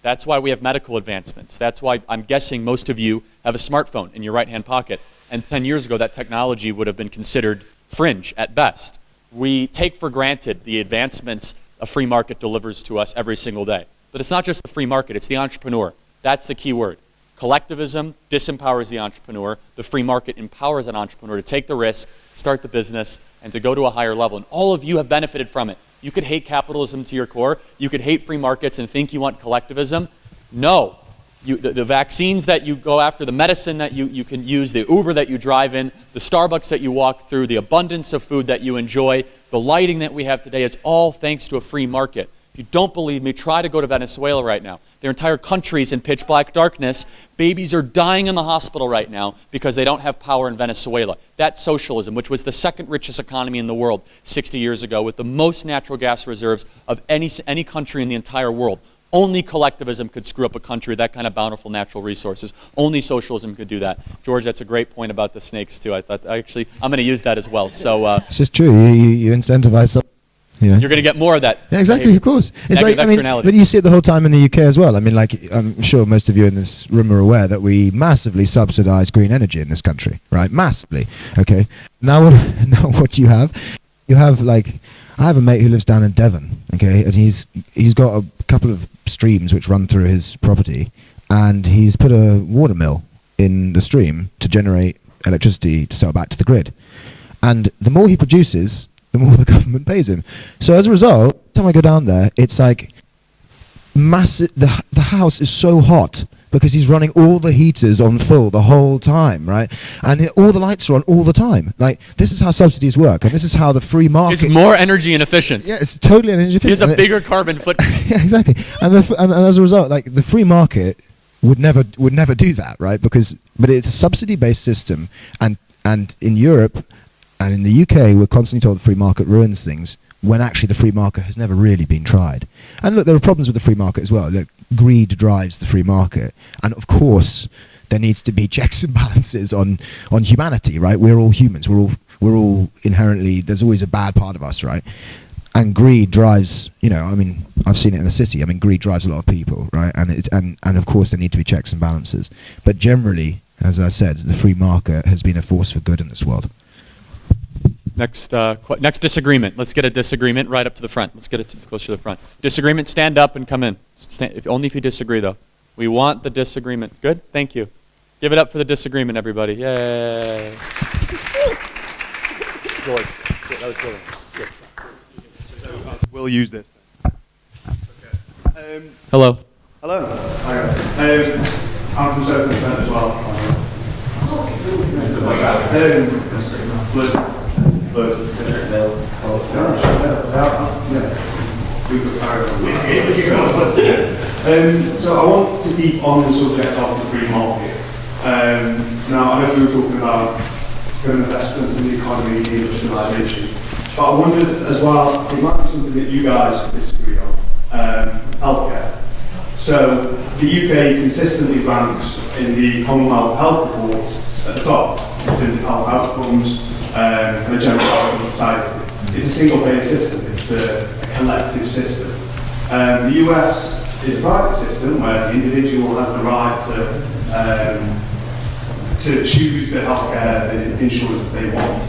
That's why we have medical advancements. That's why I'm guessing most of you have a smartphone in your right-hand pocket. And 10 years ago, that technology would have been considered fringe at best. We take for granted the advancements a free market delivers to us every single day. But it's not just the free market, it's the entrepreneur. That's the key word. Collectivism disempowers the entrepreneur. The free market empowers an entrepreneur to take the risk, start the business, and to go to a higher level. And all of you have benefited from it. You could hate capitalism to your core. You could hate free markets and think you want collectivism. No. The vaccines that you go after, the medicine that you can use, the Uber that you drive in, the Starbucks that you walk through, the abundance of food that you enjoy, the lighting that we have today is all thanks to a free market. If you don't believe me, try to go to Venezuela right now. Their entire country's in pitch black darkness. Babies are dying in the hospital right now because they don't have power in Venezuela. That's socialism, which was the second richest economy in the world 60 years ago, with the most natural gas reserves of any country in the entire world. Only collectivism could screw up a country with that kind of bountiful natural resources. Only socialism could do that. George, that's a great point about the snakes too. I'm going to use that as well. So it's just true. You incentivize something. You're going to get more of that. Yeah, exactly, behavior. Of course. It's like, but you see it the whole time in the UK as well. I mean, like, I'm sure most of you in this room are aware that we massively subsidise green energy in this country, right? Massively. Okay. Now what do you have? You have, like, I have a mate who lives down in Devon, okay, and he's got a couple of streams which run through his property, and he's put a water mill in the stream to generate electricity to sell back to the grid. And the more he produces, the more the government pays him. So as a result, every time I go down there, it's like massive. The house is so hot because he's running all the heaters on full the whole time, right? And all the lights are on all the time. Like, this is how subsidies work, and this is how the free market... It's more energy inefficient. Yeah, it's totally energy efficient. It has a bigger carbon footprint. Yeah, exactly. And as a result, like, the free market would never do that, right? But it's a subsidy-based system, and in Europe and in the UK, we're constantly told the free market ruins things. when actually the free market has never really been tried. And look, there are problems with the free market as well. Look, greed drives the free market, and of course there needs to be checks and balances on humanity, right? We're all humans. We're all inherently, there's always a bad part of us, right? And greed drives, I mean, I've seen it in the city. I mean, greed drives a lot of people, right? And of course there need to be checks and balances. But generally, as I said, the free market has been a force for good in this world. Next disagreement. Let's get a disagreement right up to the front. Let's get it closer to the front. Disagreement, stand up and come in. Only if you disagree, though. We want the disagreement. Good? Thank you. Give it up for the disagreement, everybody. Yay. George. That was George. Good. We'll use this then. Okay. Hello. Hello. I'm from Southern Trent as well. So I want to keep on the subject of the free market. Now, I know we were talking about investment in the economy, industrialisation, but I wondered as well, it might be something that you guys could disagree on, healthcare. So the UK consistently ranks in the Commonwealth Health Reports at the top in terms of health outcomes and a general health in society. It's a single-payer system, it's a collective system. The US is a private system where the individual has the right to choose the healthcare insurance that they want.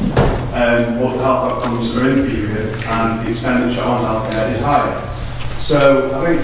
What the health outcomes are inferior and the expenditure on healthcare is higher. So I think,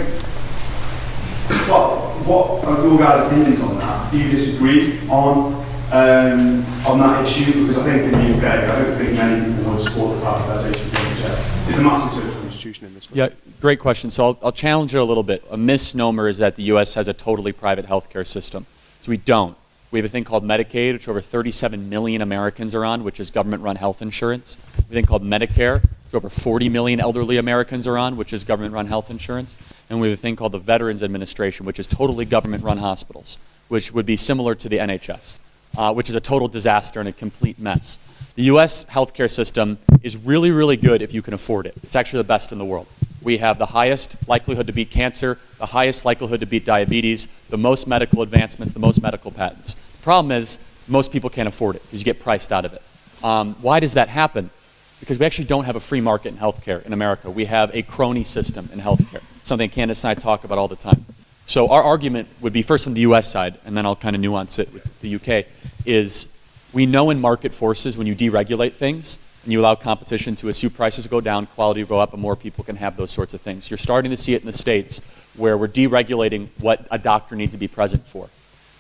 what are your guys' opinions on that? Do you disagree on that issue? Because I think in the UK, I don't think many people would support the privatisation of the NHS. It's a massive social institution in this country. Yeah, great question. So I'll challenge it a little bit. A misnomer is that the U.S. has a totally private healthcare system. So we don't. We have a thing called Medicaid, which over 37 million Americans are on, which is government-run health insurance. We have a thing called Medicare, which over 40 million elderly Americans are on, which is government-run health insurance. And we have a thing called the Veterans Administration, which is totally government-run hospitals, which would be similar to the NHS, which is a total disaster and a complete mess. The U.S. healthcare system is really, really good if you can afford it. It's actually the best in the world. We have the highest likelihood to beat cancer, the highest likelihood to beat diabetes, the most medical advancements, the most medical patents. The problem is most people can't afford it because you get priced out of it. Why does that happen? Because we actually don't have a free market in healthcare in America. We have a crony system in healthcare, something Candace and I talk about all the time. So our argument would be, first from the US side, and then I'll kind of nuance it with the UK, is we know in market forces when you deregulate things and you allow competition to assume prices go down, quality will go up, and more people can have those sorts of things. You're starting to see it in the States where we're deregulating what a doctor needs to be present for.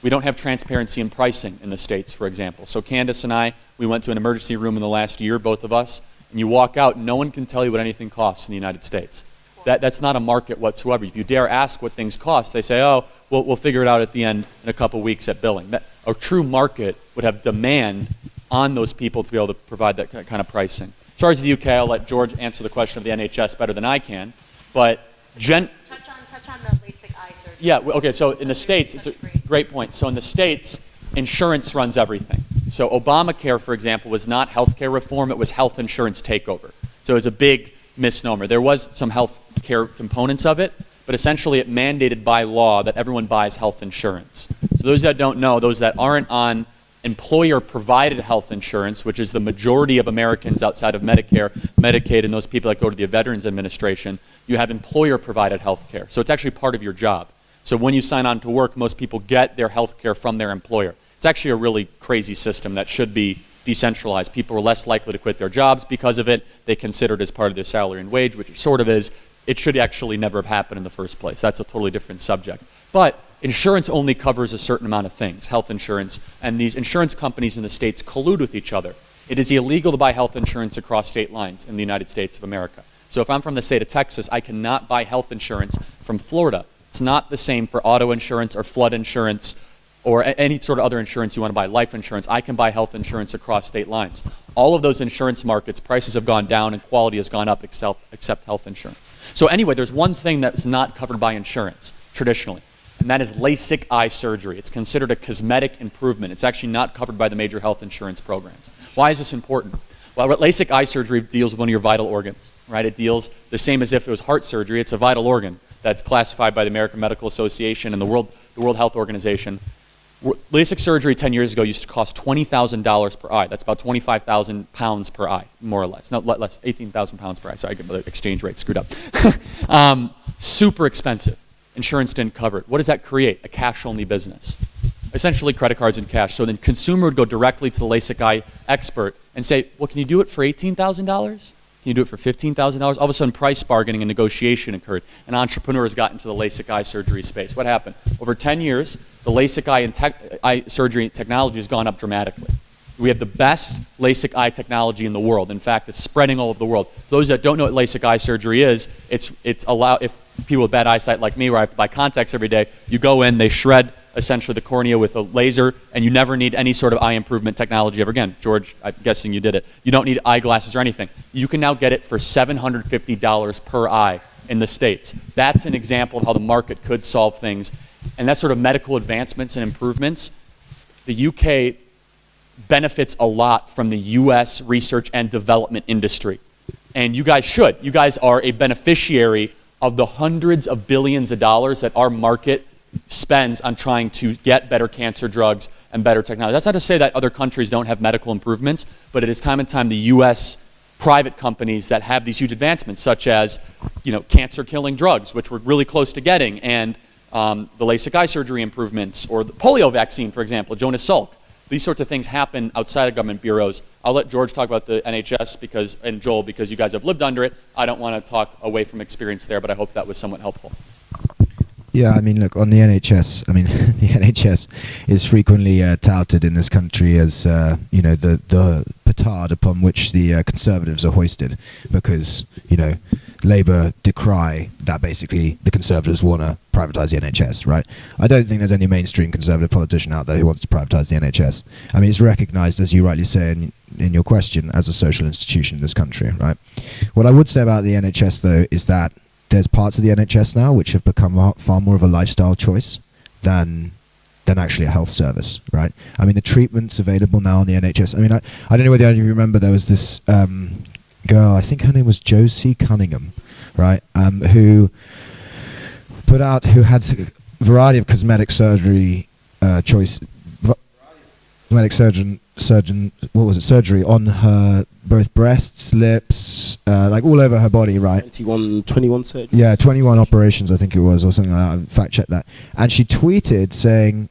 We don't have transparency in pricing in the States, for example. So Candace and I, we went to an emergency room in the last year, both of us, and you walk out, no one can tell you what anything costs in the United States. That's not a market whatsoever. If you dare ask what things cost, they say, oh, we'll figure it out at the end in a couple weeks at billing. A true market would have demand on those people to be able to provide that kind of pricing. As far as the UK, I'll let George answer the question of the NHS better than I can. But touch on the LASIK eye surgery. Yeah, okay, so in the States, it's a great point. So in the States, insurance runs everything. So Obamacare, for example, was not healthcare reform, it was health insurance takeover. So it was a big misnomer. There was some health care components of it, but essentially it mandated by law that everyone buys health insurance. So those that don't know, those that aren't on employer-provided health insurance, which is the majority of Americans outside of Medicare, Medicaid, and those people that go to the Veterans Administration, you have employer-provided health care. So it's actually part of your job. So when you sign on to work, most people get their health care from their employer. It's actually a really crazy system that should be decentralized. People are less likely to quit their jobs because of it. They consider it as part of their salary and wage, which it sort of is. It should actually never have happened in the first place. That's a totally different subject. But insurance only covers a certain amount of things, health insurance, and these insurance companies in the States collude with each other. It is illegal to buy health insurance across state lines in the United States of America. So if I'm from the state of Texas, I cannot buy health insurance from Florida. It's not the same for auto insurance or flood insurance or any sort of other insurance you want to buy, life insurance. I can buy health insurance across state lines. All of those insurance markets, prices have gone down and quality has gone up except health insurance. So anyway, there's one thing that's not covered by insurance traditionally, and that is LASIK eye surgery. It's considered a cosmetic improvement. It's actually not covered by the major health insurance programs. Why is this important? Well, LASIK eye surgery deals with one of your vital organs, right? It deals the same as if it was heart surgery. It's a vital organ that's classified by the American Medical Association and the World Health Organization. LASIK surgery 10 years ago used to cost $20,000 per eye. That's about 25,000 pounds per eye, more or less. No, less, 18,000 pounds per eye. Sorry, I get the exchange rate screwed up. Super expensive. Insurance didn't cover it. What does that create? A cash-only business. Essentially credit cards and cash. So then consumer would go directly to the LASIK eye expert and say, well, can you do it for $18,000? Can you do it for $15,000? All of a sudden, price bargaining and negotiation occurred, and entrepreneurs got into the LASIK eye surgery space. What happened? Over 10 years, the LASIK eye surgery technology has gone up dramatically. We have the best LASIK eye technology in the world. In fact, it's spreading all over the world. For those that don't know what LASIK eye surgery is, it's if people with bad eyesight like me, where I have to buy contacts every day, you go in, they shred essentially the cornea with a laser, and you never need any sort of eye improvement technology ever again. George, I'm guessing you did it. You don't need eyeglasses or anything. You can now get it for $750 per eye in the States. That's an example of how the market could solve things. And that sort of medical advancements and improvements, the UK benefits a lot from the US research and development industry. And you guys should. You guys are a beneficiary of the hundreds of billions of dollars that our market spends on trying to get better cancer drugs and better technology. That's not to say that other countries don't have medical improvements, but it is time and time the U.S. private companies that have these huge advancements, such as, cancer-killing drugs, which we're really close to getting, and the LASIK eye surgery improvements, or the polio vaccine, for example, Jonas Salk. These sorts of things happen outside of government bureaus. I'll let George talk about the NHS and Joel, because you guys have lived under it. I don't want to talk away from experience there, but I hope that was somewhat helpful. Yeah, I mean, look, on the NHS, the NHS is frequently touted in this country as, the petard upon which the Conservatives are hoisted, because, Labour decry that basically the Conservatives want to privatise the NHS, right? I don't think there's any mainstream Conservative politician out there who wants to privatise the NHS. I mean, it's recognised, as you rightly say in your question, as a social institution in this country, right? What I would say about the NHS, though, is that there's parts of the NHS now which have become far more of a lifestyle choice than actually a health service, right? I mean, the treatments available now on the NHS. I mean, I don't know whether any of you remember, there was this girl, I think her name was Josie Cunningham, right? Who had a variety of cosmetic surgery surgery on her both breasts, lips, like all over her body, right? 21 surgeries. Yeah, 21 operations, I think it was, or something like that. Fact check that. And she tweeted saying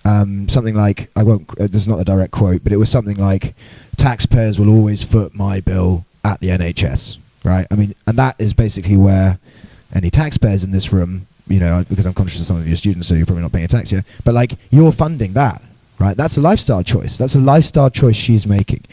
something like, this is not a direct quote, but it was something like, taxpayers will always foot my bill at the NHS, right? I mean, and that is basically where any taxpayers in this room, because I'm conscious of some of your students, so you're probably not paying a tax here, but like, you're funding that. Right, that's a lifestyle choice. That's a lifestyle choice she's making.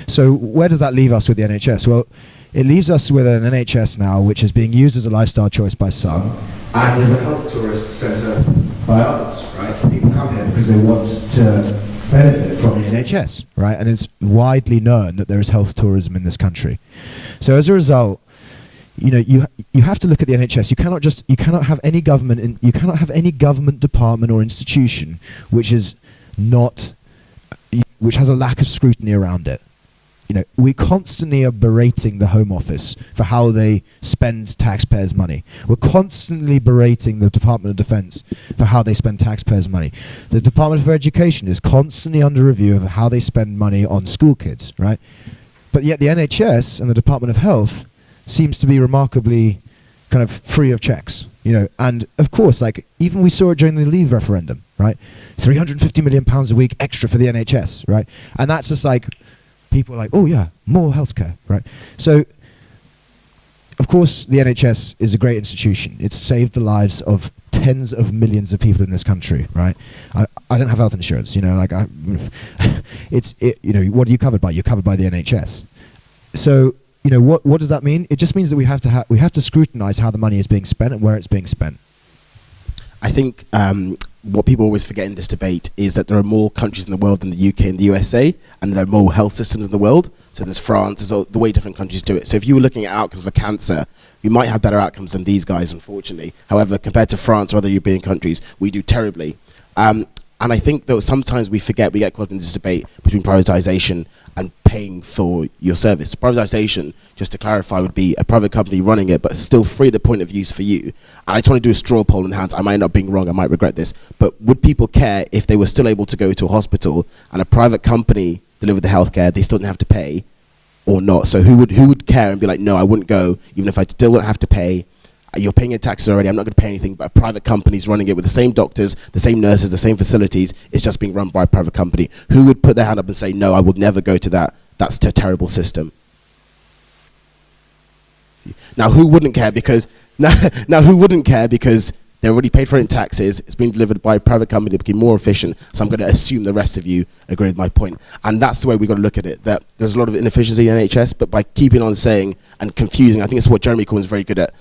So where does that leave us with the NHS? Well, it leaves us with an NHS now which is being used as a lifestyle choice by some and is a health tourist centre by others, right? People come here because they want to benefit from the NHS, right? And it's widely known that there is health tourism in this country. So as a result, you have to look at the NHS. You cannot have any government department or institution which has a lack of scrutiny around it. We constantly are berating the Home Office for how they spend taxpayers' money. We're constantly berating the Department of Defence for how they spend taxpayers' money. The Department for Education is constantly under review of how they spend money on school kids, right? But yet the NHS and the Department of Health seems to be remarkably kind of free of checks, and of course, like, even we saw it during the Leave referendum, right? £350 million a week extra for the NHS, right? And that's just like, people are like, oh yeah, more healthcare, right? So, of course, the NHS is a great institution. It's saved the lives of tens of millions of people in this country, right? I don't have health insurance, what are you covered by? You're covered by the NHS. So, what does that mean? It just means that we have to scrutinise how the money is being spent and where it's being spent. I think what people always forget in this debate is that there are more countries in the world than the UK and the USA, and there are more health systems in the world. So there's France, there's the way different countries do it. So if you were looking at outcomes for cancer, we might have better outcomes than these guys, unfortunately. However, compared to France or other European countries, we do terribly. And I think that sometimes we forget, we get caught in this debate between privatization and paying for your service. Privatization, just to clarify, would be a private company running it, but still free at the point of use for you. And I just want to do a straw poll in the hands. I might end up being wrong, I might regret this, but would people care if they were still able to go to a hospital and a private company delivered the healthcare, they still didn't have to pay, or not? So who would care and be like, no, I wouldn't go, even if I still wouldn't have to pay? You're paying your taxes already, I'm not going to pay anything, but a private company's running it with the same doctors, the same nurses, the same facilities, it's just being run by a private company. Who would put their hand up and say, no, I would never go to that, that's a terrible system? Now who wouldn't care because, now who wouldn't care because they already paid for it in taxes, it's being delivered by a private company to become more efficient, so I'm going to assume the rest of you agree with my point. And that's the way we've got to look at it, that there's a lot of inefficiency in NHS, but by keeping on saying and confusing, I think it's what Jeremy Corbyn's very good at,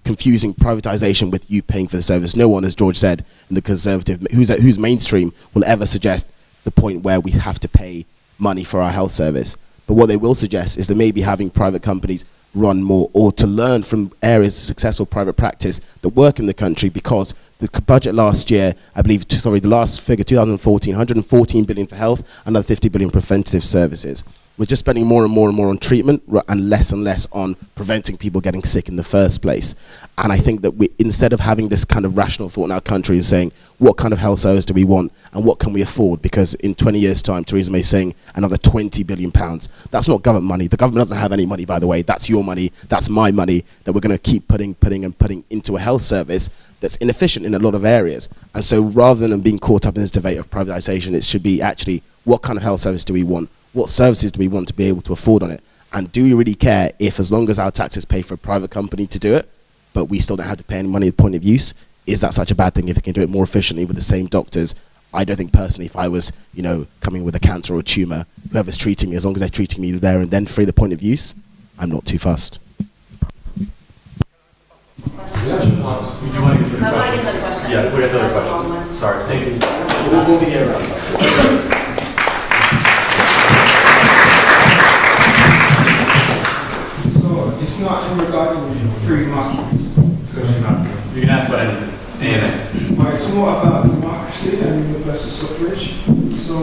confusing privatization with you paying for the service. No one, as George said, in the Conservative, who's mainstream, will ever suggest the point where we have to pay money for our health service. But what they will suggest is that maybe having private companies run more, or to learn from areas of successful private practice that work in the country, because the budget last year, I believe, the last figure, 2014, 114 billion for health, another 50 billion preventative services. We're just spending more and more on treatment and less on preventing people getting sick in the first place. And I think that we, instead of having this kind of rational thought in our country and saying, what kind of health service do we want and what can we afford? Because in 20 years' time, Theresa May is saying another 20 billion pounds. That's not government money. The government doesn't have any money, by the way. That's your money. That's my money that we're going to keep putting into a health service that's inefficient in a lot of areas. And so rather than being caught up in this debate of privatization, it should be actually, what kind of health service do we want? What services do we want to be able to afford on it? And do we really care if, as long as our taxes pay for a private company to do it, but we still don't have to pay any money at the point of use? Is that such a bad thing if we can do it more efficiently with the same doctors? I don't think personally, if I was, coming with a cancer or a tumor, whoever's treating me, as long as they're treating me there and then free the point of use, I'm not too fussed. Yes, we got another question. Sorry, thank you. We'll be here around. It's not in regarding free markets. You can ask about anything. It's more about democracy and universal suffrage. So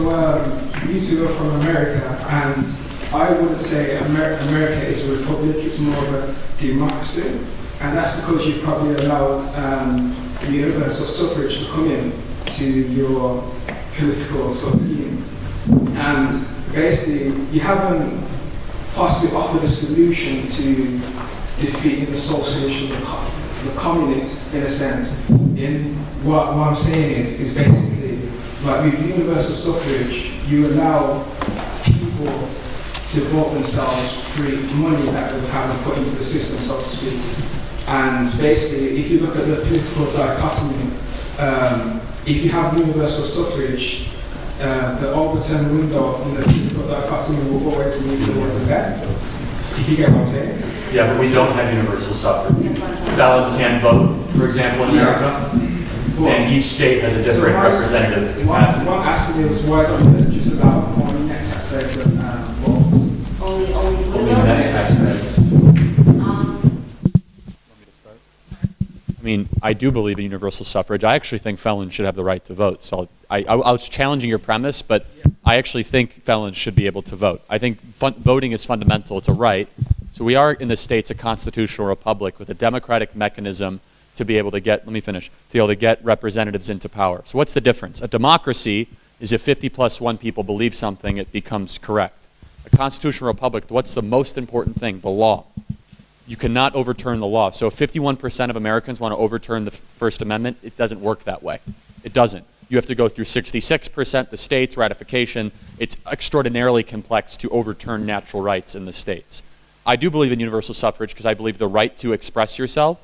you two are from America, and I wouldn't say America is a republic, it's more of a democracy. And that's because you probably allowed universal suffrage to come in to your political sort of scheme. And basically, you haven't possibly offered a solution to defeating the socialists and the communists, in a sense. In what I'm saying is basically, like with universal suffrage, you allow people to vote themselves free money that would have been put into the system, so to speak. And basically, if you look at the political dichotomy, if you have universal suffrage, the overturn window in the political dichotomy will always move towards the left. If you get what I'm saying? Yeah, but we don't have universal suffrage. Felons can't vote, for example, in America, and each state has a different representative capacity. One aspect is why don't you just allow only net taxpayers to vote? Only net taxpayers. I mean, I do believe in universal suffrage. I actually think felons should have the right to vote. So I was challenging your premise, but I actually think felons should be able to vote. I think voting is fundamental. It's a right. So we are in the States a constitutional republic with a democratic mechanism to be able to get, representatives into power. So what's the difference? A democracy is if 50+1 people believe something, it becomes correct. A constitutional republic, what's the most important thing? The law. You cannot overturn the law. So if 51% of Americans want to overturn the First Amendment, it doesn't work that way. It doesn't. You have to go through 66%, the states, ratification. It's extraordinarily complex to overturn natural rights in the states. I do believe in universal suffrage because I believe the right to express yourself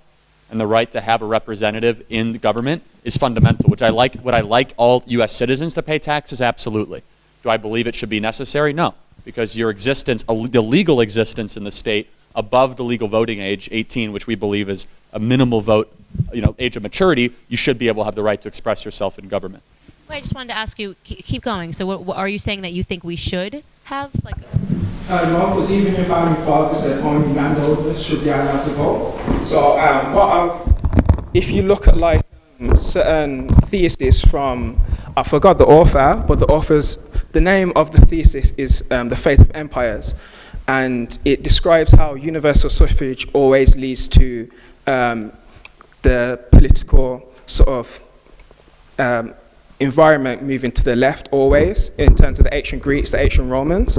and the right to have a representative in the government is fundamental, which I like. Would I like all U.S. citizens to pay taxes? Absolutely. Do I believe it should be necessary? No, because your existence, the legal existence in the state, above the legal voting age, 18, which we believe is a minimal vote, age of maturity, you should be able to have the right to express yourself in government. Well, I just wanted to ask you, keep going. So what are you saying that you think we should have? No, because even your founding father said only landowners should be allowed to vote. So if you look at certain theses from I forgot the author, but the name of the thesis is The Fate of Empires. And it describes how universal suffrage always leads to the political sort of environment moving to the left always, in terms of the ancient Greeks, the ancient Romans.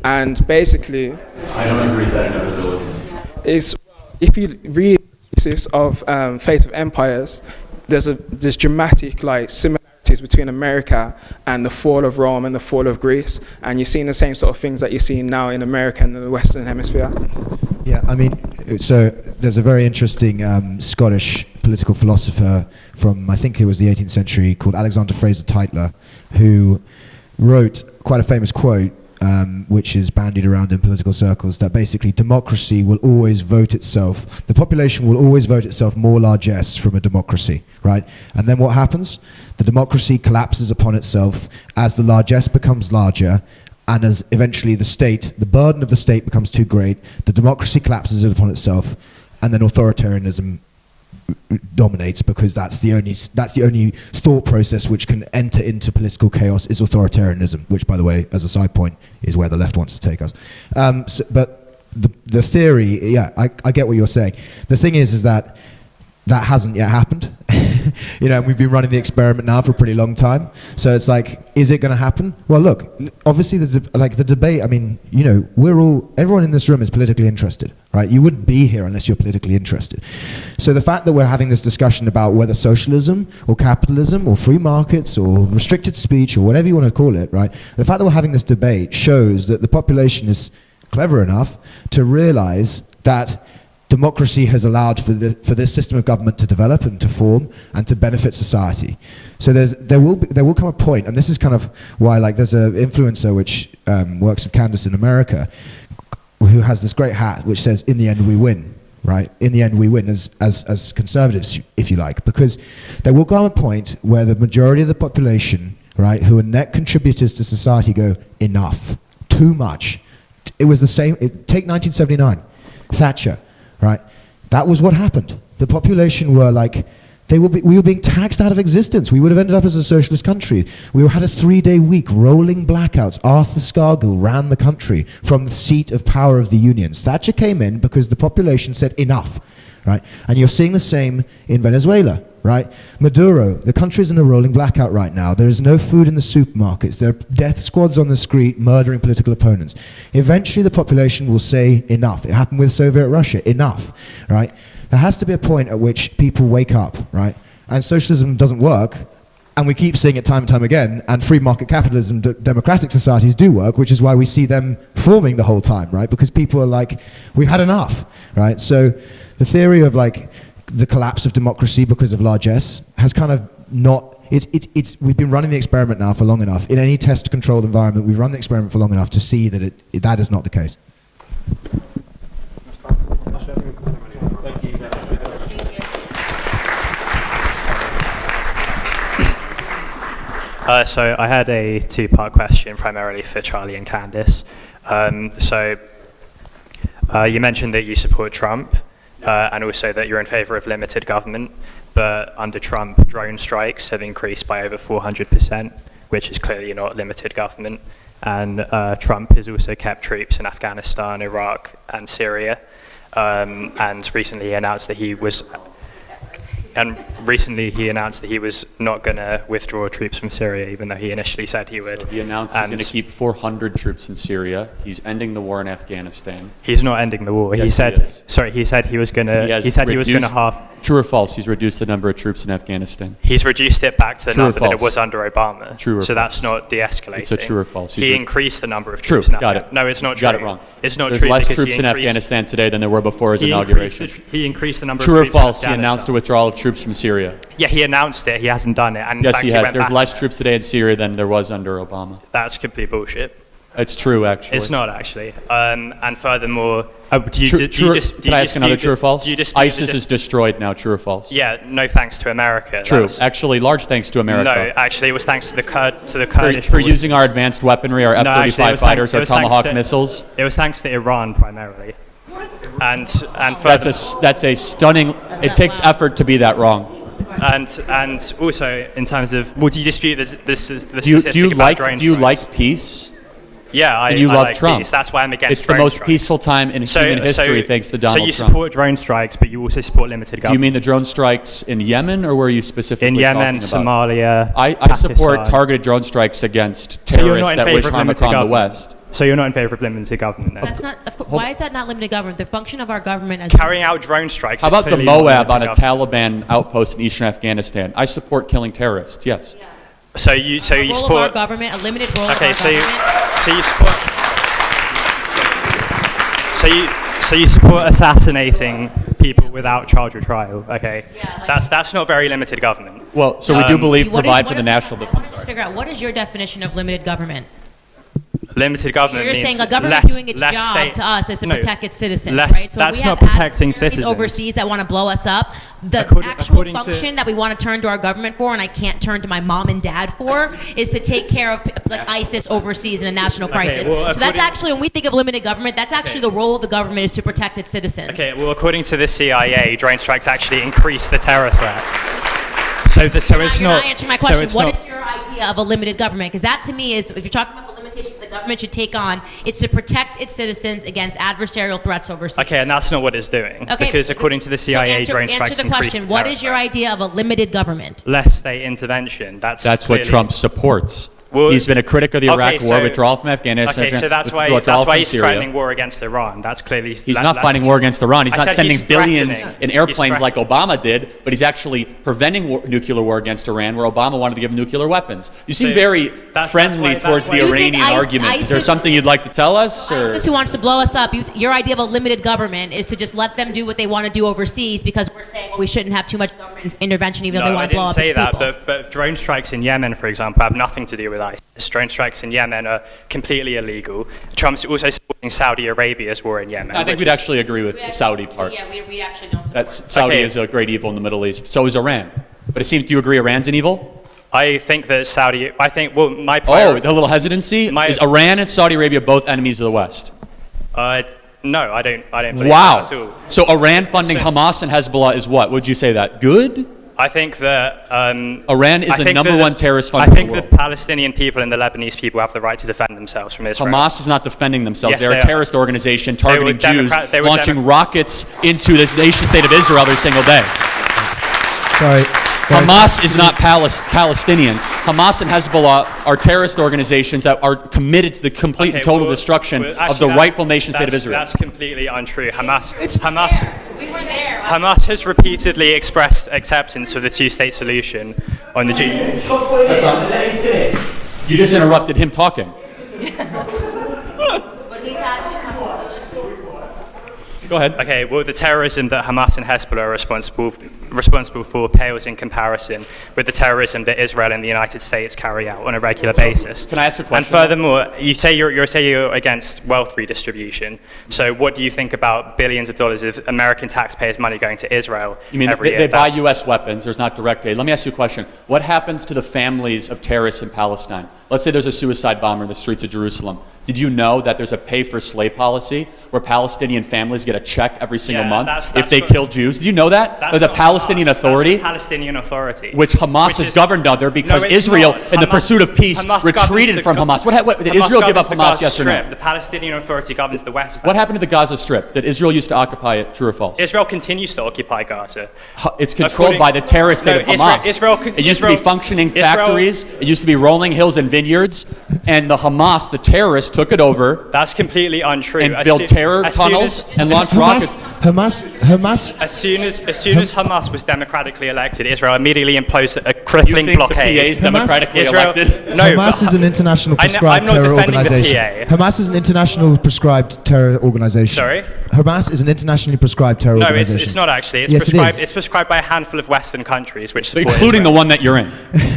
And basically, I don't agree with that inevitability. If you read the thesis of Fate of Empires, there's dramatic similarities between America and the fall of Rome and the fall of Greece, and you're seeing the same sort of things that you're seeing now in America and the Western Hemisphere. Yeah, I mean, so there's a very interesting Scottish political philosopher from, I think it was the 18th century, called Alexander Fraser Tytler, who wrote quite a famous quote, which is bandied around in political circles, that basically democracy will always vote itself, the population will always vote itself more largesse from a democracy, right? And then what happens? The democracy collapses upon itself as the largesse becomes larger, and as eventually the burden of the state becomes too great, the democracy collapses upon itself, and then authoritarianism dominates, because that's the only thought process which can enter into political chaos is authoritarianism, which, by the way, as a side point, is where the left wants to take us. But the theory, yeah, I get what you're saying. The thing is that hasn't yet happened. We've been running the experiment now for a pretty long time. So it's like, is it going to happen? Well, look, obviously the debate, I mean, everyone in this room is politically interested, right? You wouldn't be here unless you're politically interested. So the fact that we're having this discussion about whether socialism or capitalism or free markets or restricted speech or whatever you want to call it, right? The fact that we're having this debate shows that the population is clever enough to realize that democracy has allowed for this system of government to develop and to form and to benefit society. So there will come a point, and this is kind of why, there's an influencer which works with Candace in America, who has this great hat which says, "In the end, we win." Right? In the end, we win as conservatives, if you like, because there will come a point where the majority of the population, right, who are net contributors to society, go, enough, too much. It was the same. Take 1979, Thatcher. Right, that was what happened. The population were we were being taxed out of existence. We would have ended up as a socialist country. We had a 3-day week, rolling blackouts. Arthur Scargill ran the country from the seat of power of the unions. Thatcher came in because the population said enough, right? And you're seeing the same in Venezuela, right? Maduro, the country's in a rolling blackout right now. There is no food in the supermarkets. There are death squads on the street murdering political opponents. Eventually the population will say enough. It happened with Soviet Russia, enough, right? There has to be a point at which people wake up, right? And socialism doesn't work, and we keep seeing it time and time again, and free market capitalism, democratic societies do work, which is why we see them forming the whole time, right? Because people are like, we've had enough, right? So the theory of the collapse of democracy because of largesse has kind of not, we've been running the experiment now for long enough. In any test-controlled environment, we've run the experiment for long enough to see that that is not the case. So I had a two-part question, primarily for Charlie and Candace. You mentioned that you support Trump, and also that you're in favor of limited government, but under Trump, drone strikes have increased by over 400%, which is clearly not limited government. And Trump has also kept troops in Afghanistan, Iraq, and Syria. And recently he announced that he was not going to withdraw troops from Syria, even though he initially said he would. So he announced he's going to keep 400 troops in Syria. He's ending the war in Afghanistan. He's not ending the war. Yes, He said he was going to. He said he was going to half. True or false? He's reduced the number of troops in Afghanistan. He's reduced it back to the True or number that it false? was under Obama. True or So false? that's not de-escalating. It's a true or false? He increased the number of True. troops in Got Afghanistan. it. No, it's not true. Got it wrong. It's not There's true. less because troops in Afghanistan today than there were before his he inauguration. He increased the number True of or troops in false? He Afghanistan. announced the withdrawal of troops from Syria. Yeah, he announced it. He hasn't done it. And in Yes, fact, he has. went There's back. less troops today in Syria than there was under Obama. That's complete bullshit. It's true, actually. It's not actually. And furthermore, do you Can I ask another true or false? ISIS is destroyed now. True or false? Yeah, no thanks to America. True. Actually, large thanks to America. No, actually, it was thanks to the Kurdish for using our advanced weaponry, our F-35 fighters, our Tomahawk missiles. It was thanks to Iran primarily. And further, That's a stunning. It takes effort to be that wrong. And also in terms of, well, do you dispute the Do you like peace? Yeah, and you I love like Trump. peace. That's why I'm against It's the drone most strikes. peaceful time in human history thanks to Donald So you Trump. support drone strikes, but you also support limited Do you government. mean the drone strikes in Yemen, or were you specifically In Yemen, talking about? Somalia, I support Pakistan. targeted drone strikes against So you're terrorists not in that wish favour of harm limited upon the government? West. So you're not in favour of limited government then? That's not. Of course, why is that not limited government? The function of our government as Carrying out drone strikes How is about the clearly not Moab limited on a government. Taliban outpost in eastern Afghanistan? I support killing terrorists, yes. So you a role of our support... government, a limited role Okay, of our government. so you support... So you support assassinating people without charge or trial, okay? Yeah, like- That's not very limited government. Well, so we do believe What is- provide what for the is- national... I want to just figure out what is your definition of limited government? Limited government You're means saying a government less, doing its less job state, to us is to no, protect its citizens, less- right? So that's we have not protecting adversaries citizens. overseas that want to blow us up. The According actual to- function that we want to turn to our government for, and I can't turn to my mom and dad for, is to take care of like ISIS overseas in a national crisis. well, So that's according- actually, when we think of limited government, that's actually the role of the government is to protect its citizens. Okay, well, according to the CIA, drone strikes actually increase the terror threat. So it's You're not... not answering my so question. it's What not- is your idea of a limited government? Because that to me is, if you're talking about the limitations the government should take on, it's to protect its citizens against adversarial threats overseas. Okay, and that's not what it's doing. Okay, Because according to the CIA, so drone answer strikes the increase question. the What terror is your threat. idea of a limited government? Less state intervention. That's That's what clearly- Trump supports. Well, He's been a critic of the Iraq okay, War, so- withdrawal from Afghanistan, Okay, so that's why withdrawal from he's Syria. threatening war against Iran. That's clearly... He's not fighting war against Iran. He's I not said sending he's billions threatening. in airplanes He's like Obama did, but he's actually preventing nuclear war against Iran, where Obama wanted to give nuclear weapons. You seem So very that's friendly why- towards that's the why- You think Iranian argument. Is there ISIS something you'd like to tell us? Or? ISIS who wants to blow us up, your idea of a limited government is to just let them do what they want to do overseas because we're saying, well, we shouldn't have too much government intervention even though they No, I want to blow didn't up say its that, people. but drone strikes in Yemen, for example, have nothing to do with ISIS. Drone strikes in Yemen are completely illegal. Trump's also supporting Saudi Arabia's war in Yemen. I think which we'd is- actually agree with the Saudi part. Yeah, we actually don't support That's, Saudi Okay. is a great evil in the Middle East. So is Iran. But it seems, do you agree Iran's an evil? I think that Saudi... I think, well, my Oh, priority... the little hesitancy? Is Iran and Saudi Arabia both enemies of the West? No, I don't believe Wow. that at all. So Iran funding So- Hamas and Hezbollah is what? Would you say that? Good? I think that... Iran is I the think number that- one terrorist funder I in think the the world. Palestinian people and the Lebanese people have the right to defend themselves from Israel. Hamas is not defending themselves. Yes, They're they a are. terrorist organization targeting Jews, they were launching rockets into the nation state of Israel every single day. Sorry. guys. Hamas is not Palestinian. Hamas and Hezbollah are terrorist organizations that are committed to the complete Okay, and total well, destruction well, of actually, the that's- rightful nation state of that's- Israel. That's completely untrue. Hamas We were there. Hamas has repeatedly expressed acceptance of the two-state solution on the G. You just interrupted him talking. Go ahead. Okay, well, the terrorism that Hamas and Hezbollah are responsible for pales in comparison with the terrorism that Israel and the United States carry out on a regular basis. Can I ask a And question? furthermore, you say you're against wealth redistribution. So what do you think about billions of dollars of American taxpayers' money going to Israel You mean every they year? buy That's- U.S. weapons, there's not direct aid. Let me ask you a question. What happens to the families of terrorists in Palestine? Let's say there's a suicide bomber in the streets of Jerusalem. Did you know that there's a pay-for-slay policy where Palestinian families get a check every single Yeah, month that's if they what- kill Jews? Did you know that? That's The not Palestinian Hamas, Authority, that's the Palestinian Authority. which Hamas is governed under because No, it's Israel, not. in the Hamas- pursuit of peace, Hamas retreated governs from the- Hamas. Did Hamas Israel give up governs the Hamas, Gaza yes or no? Strip. The Palestinian Authority governs the West Bank. What happened to the Gaza Strip? Did Israel used to occupy it, true or false? Israel continues to occupy Gaza. It's controlled According- by the terrorist state No, of Hamas. Israel- it used to be Israel- functioning Israel- factories. It used to be rolling hills and vineyards. And the Hamas, the terrorists, took it over That's completely untrue. and As built soo- terror as soon tunnels as- and launched rockets. Hamas. As soon as Hamas was democratically elected, Israel immediately imposed a You crippling think the blockade. PA is democratically Israel- elected? No, Hamas but- is an international I'm prescribed not terror defending the organization. PA. Hamas is an international prescribed terror organization. Sorry? Hamas is an internationally prescribed terror No, organization. it's not actually. It's Yes, it prescribed. is. It's prescribed by a handful of Western countries, which support Including the Israel. one that you're in.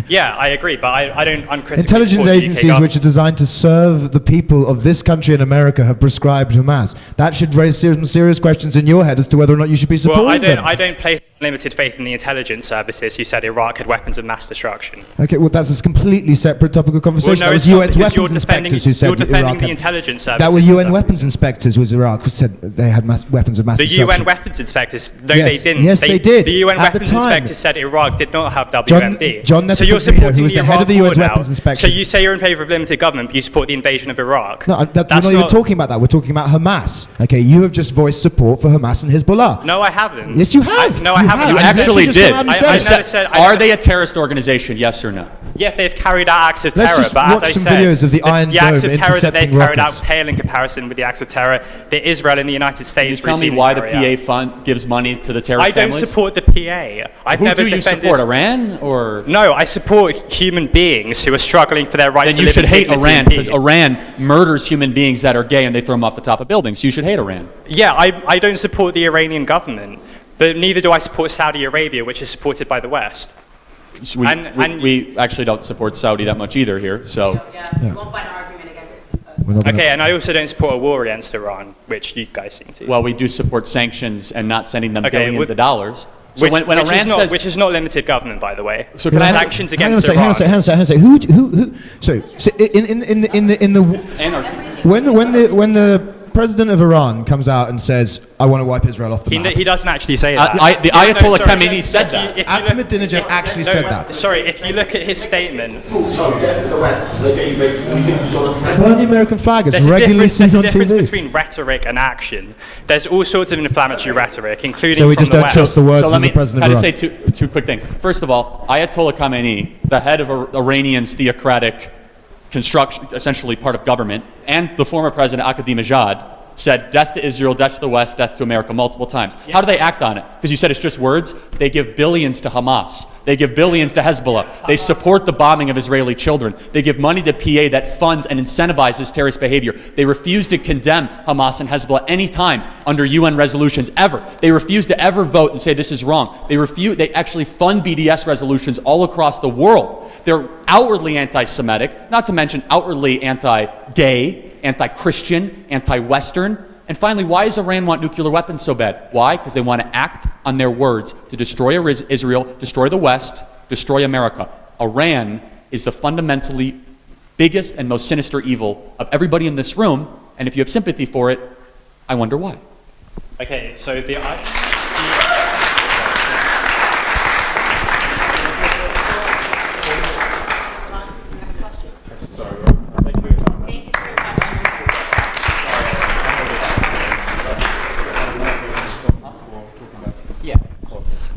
Yeah, I agree, but I don't uncritically Intelligence support the UK agencies government. which are designed to serve the people of this country and America have prescribed Hamas. That should raise some serious questions in your head as to whether or not you should be supporting Well, them. I don't place limited faith in the intelligence services who said Iraq had weapons of mass destruction. Okay, well that's a completely separate topic of conversation. Well, no, that was it's not, UN's because you're weapons defending- inspectors who said you're defending Iraq the had- intelligence That services were and UN stuff. weapons inspectors who Iraq who said they they had weapons of mass The destruction. UN weapons inspectors, no, Yes. they didn't. Yes, they did. The UN At the weapons time. inspectors said Iraq did not have John WMD. Nefertiti, so you're who supporting was the head Iraq of the UN's war now. weapons inspection. So you say you're in favour of limited government, but you support the invasion of Iraq. No, we're That's not even talking about that. We're talking about Hamas. Okay, you have just voiced support for Hamas and Hezbollah. No, I haven't. Yes, you have. No, I haven't. You I actually just come did. out and I said it. never said- I Are never- they a terrorist organization? Yes or no? Yeah, they've carried out acts of Let's terror, just but watch as I some said, videos of the Iron acts Dome of terror that they've intercepting carried rockets. out pale in comparison with the acts of terror that Israel and the United Can you States tell me routinely why the carry PA out. fund gives money to the terrorist I don't families? support the PA. I've Who never do you defended. support, Iran or? No, I support human beings who are struggling for their right Then to you live should in hate dignity Iran and because peace. Iran murders human beings that are gay and they throw them off the top of buildings. You should hate Iran. Yeah, I don't support the Iranian government, but neither do I support Saudi Arabia, which is supported by the West. We, And- we actually don't support Saudi that much either here. So You won't find an argument against We're not gonna- Okay, and I also don't support a war against Iran, which you guys seem to. well, we do support sanctions and not sending them Okay, billions of dollars. So which, when which Iran is not, says, which is not limited government, by the way. So can I ask- sanctions Hang on a against sec, Iran? hang on a sec. Who? So in the anarchy. when the president of Iran comes out and says, "I want to wipe Israel off the map," He doesn't actually say that. the No, Ayatollah sorry, Khamenei said that. If you Ahmadinejad actually said that. Sorry, if you look at his statement, Burn the American flag is there's a regularly difference, seen there's on a difference TV. between rhetoric and action. There's all sorts of inflammatory rhetoric, including So we from just the don't West. trust the words So of let the me president kind of of Iran. say two quick things. First of all, Ayatollah Khamenei, the head of Iranian's theocratic construction, essentially part of government, and the former president Ahmadinejad said death to Israel, death to the West, death to America multiple times. How do they act on it? Because you said it's just words. They give billions to Hamas. They give billions to Hezbollah. They support the bombing of Israeli children. They give money to PA that funds and incentivizes terrorist behavior. They refuse to condemn Hamas and Hezbollah any time under UN resolutions ever. They refuse to ever vote and say this is wrong. They actually fund BDS resolutions all across the world. They're outwardly anti-Semitic, not to mention outwardly anti-gay, anti-Christian, anti-Western. And finally, why does Iran want nuclear weapons so bad? Why? Because they want to act on their words to destroy Israel, destroy the West, destroy America. Iran is the fundamentally biggest and most sinister evil of everybody in this room. And if you have sympathy for it, I wonder why. Okay, so the Yeah, of course.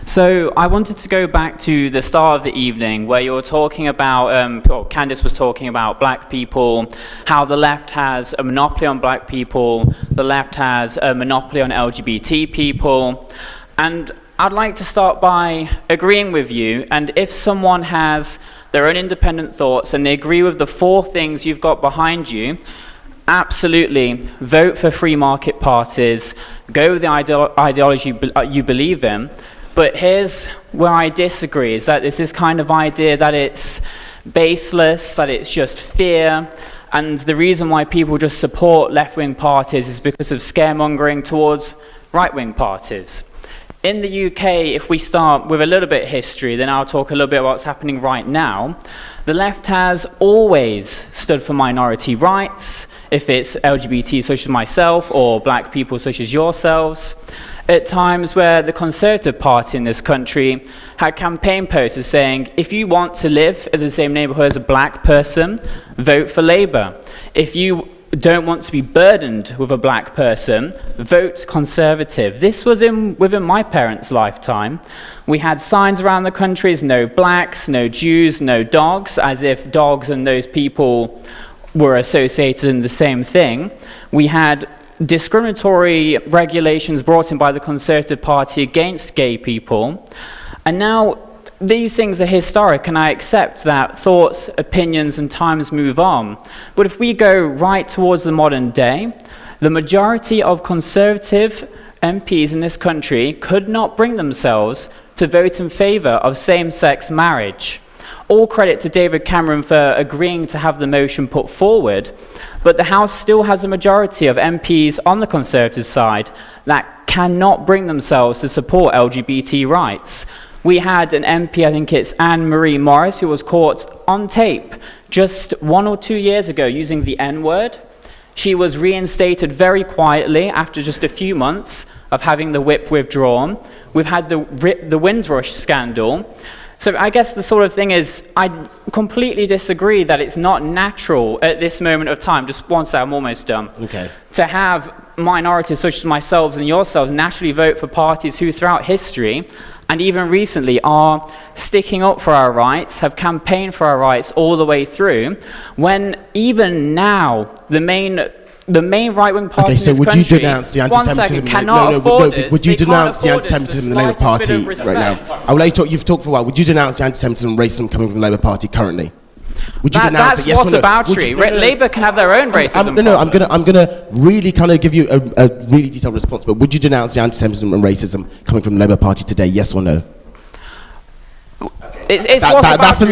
So I wanted to go back to the start of the evening where you were talking about, or Candace was talking about black people, how the left has a monopoly on black people, the left has a monopoly on LGBT people, and I'd like to start by agreeing with you, and if someone has their own independent thoughts and they agree with the 4 things you've got behind you, absolutely vote for free market parties, go with the ideology you believe in. But here's where I disagree, is that there's this kind of idea that it's baseless, that it's just fear, and the reason why people just support left-wing parties is because of scaremongering towards right-wing parties. In the UK, if we start with a little bit of history, then I'll talk a little bit about what's happening right now. The left has always stood for minority rights, if it's LGBT such as myself or black people such as yourselves. At times where the Conservative Party in this country had campaign posters saying, if you want to live in the same neighborhood as a black person, vote for Labour. If you don't want to be burdened with a black person, vote Conservative. This was within my parents' lifetime. We had signs around the country, no blacks, no Jews, no dogs, as if dogs and those people were associated in the same thing. We had discriminatory regulations brought in by the Conservative Party against gay people. And now these things are historic, and I accept that thoughts, opinions, and times move on. But if we go right towards the modern day, the majority of Conservative MPs in this country could not bring themselves to vote in favour of same-sex marriage. All credit to David Cameron for agreeing to have the motion put forward, but the House still has a majority of MPs on the Conservative side that cannot bring themselves to support LGBT rights. We had an MP, I think it's Anne-Marie Morris, who was caught on tape just 1 or 2 years ago using the N-word. She was reinstated very quietly after just a few months of having the whip withdrawn. We've had the Windrush scandal. So I guess the sort of thing is, I completely disagree that it's not natural at this moment of time, just one second, I'm almost done, to have minorities such as myself and yourselves naturally vote for parties who throughout history and even recently are sticking up for our rights, have campaigned for our rights all the way through, when even now the main right-wing party in this country, would you denounce the anti-Semitism? Would you denounce the anti-Semitism in the Labour Party right now? I will let you talk. You've talked for a while. Would you denounce the anti-Semitism and racism coming from the Labour Party currently? Would you denounce it? Yes or no? That's what's about. Labour can have their own racism. I'm gonna really kind of give you a really detailed response. But would you denounce the anti-Semitism and racism coming from the Labour Party today? Yes or no? That for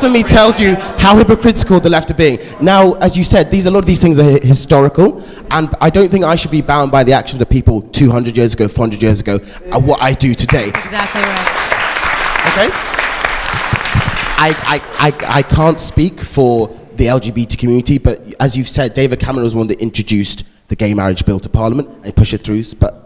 me tells you how hypocritical the left are being. Now, as you said, a lot of these things are historical, and I don't think I should be bound by the actions of people 200 years ago, 400 years ago, and what I do today. That's exactly right. Okay? I can't speak for the LGBT community, but as you've said, David Cameron was one that introduced the gay marriage bill to Parliament and pushed it through, but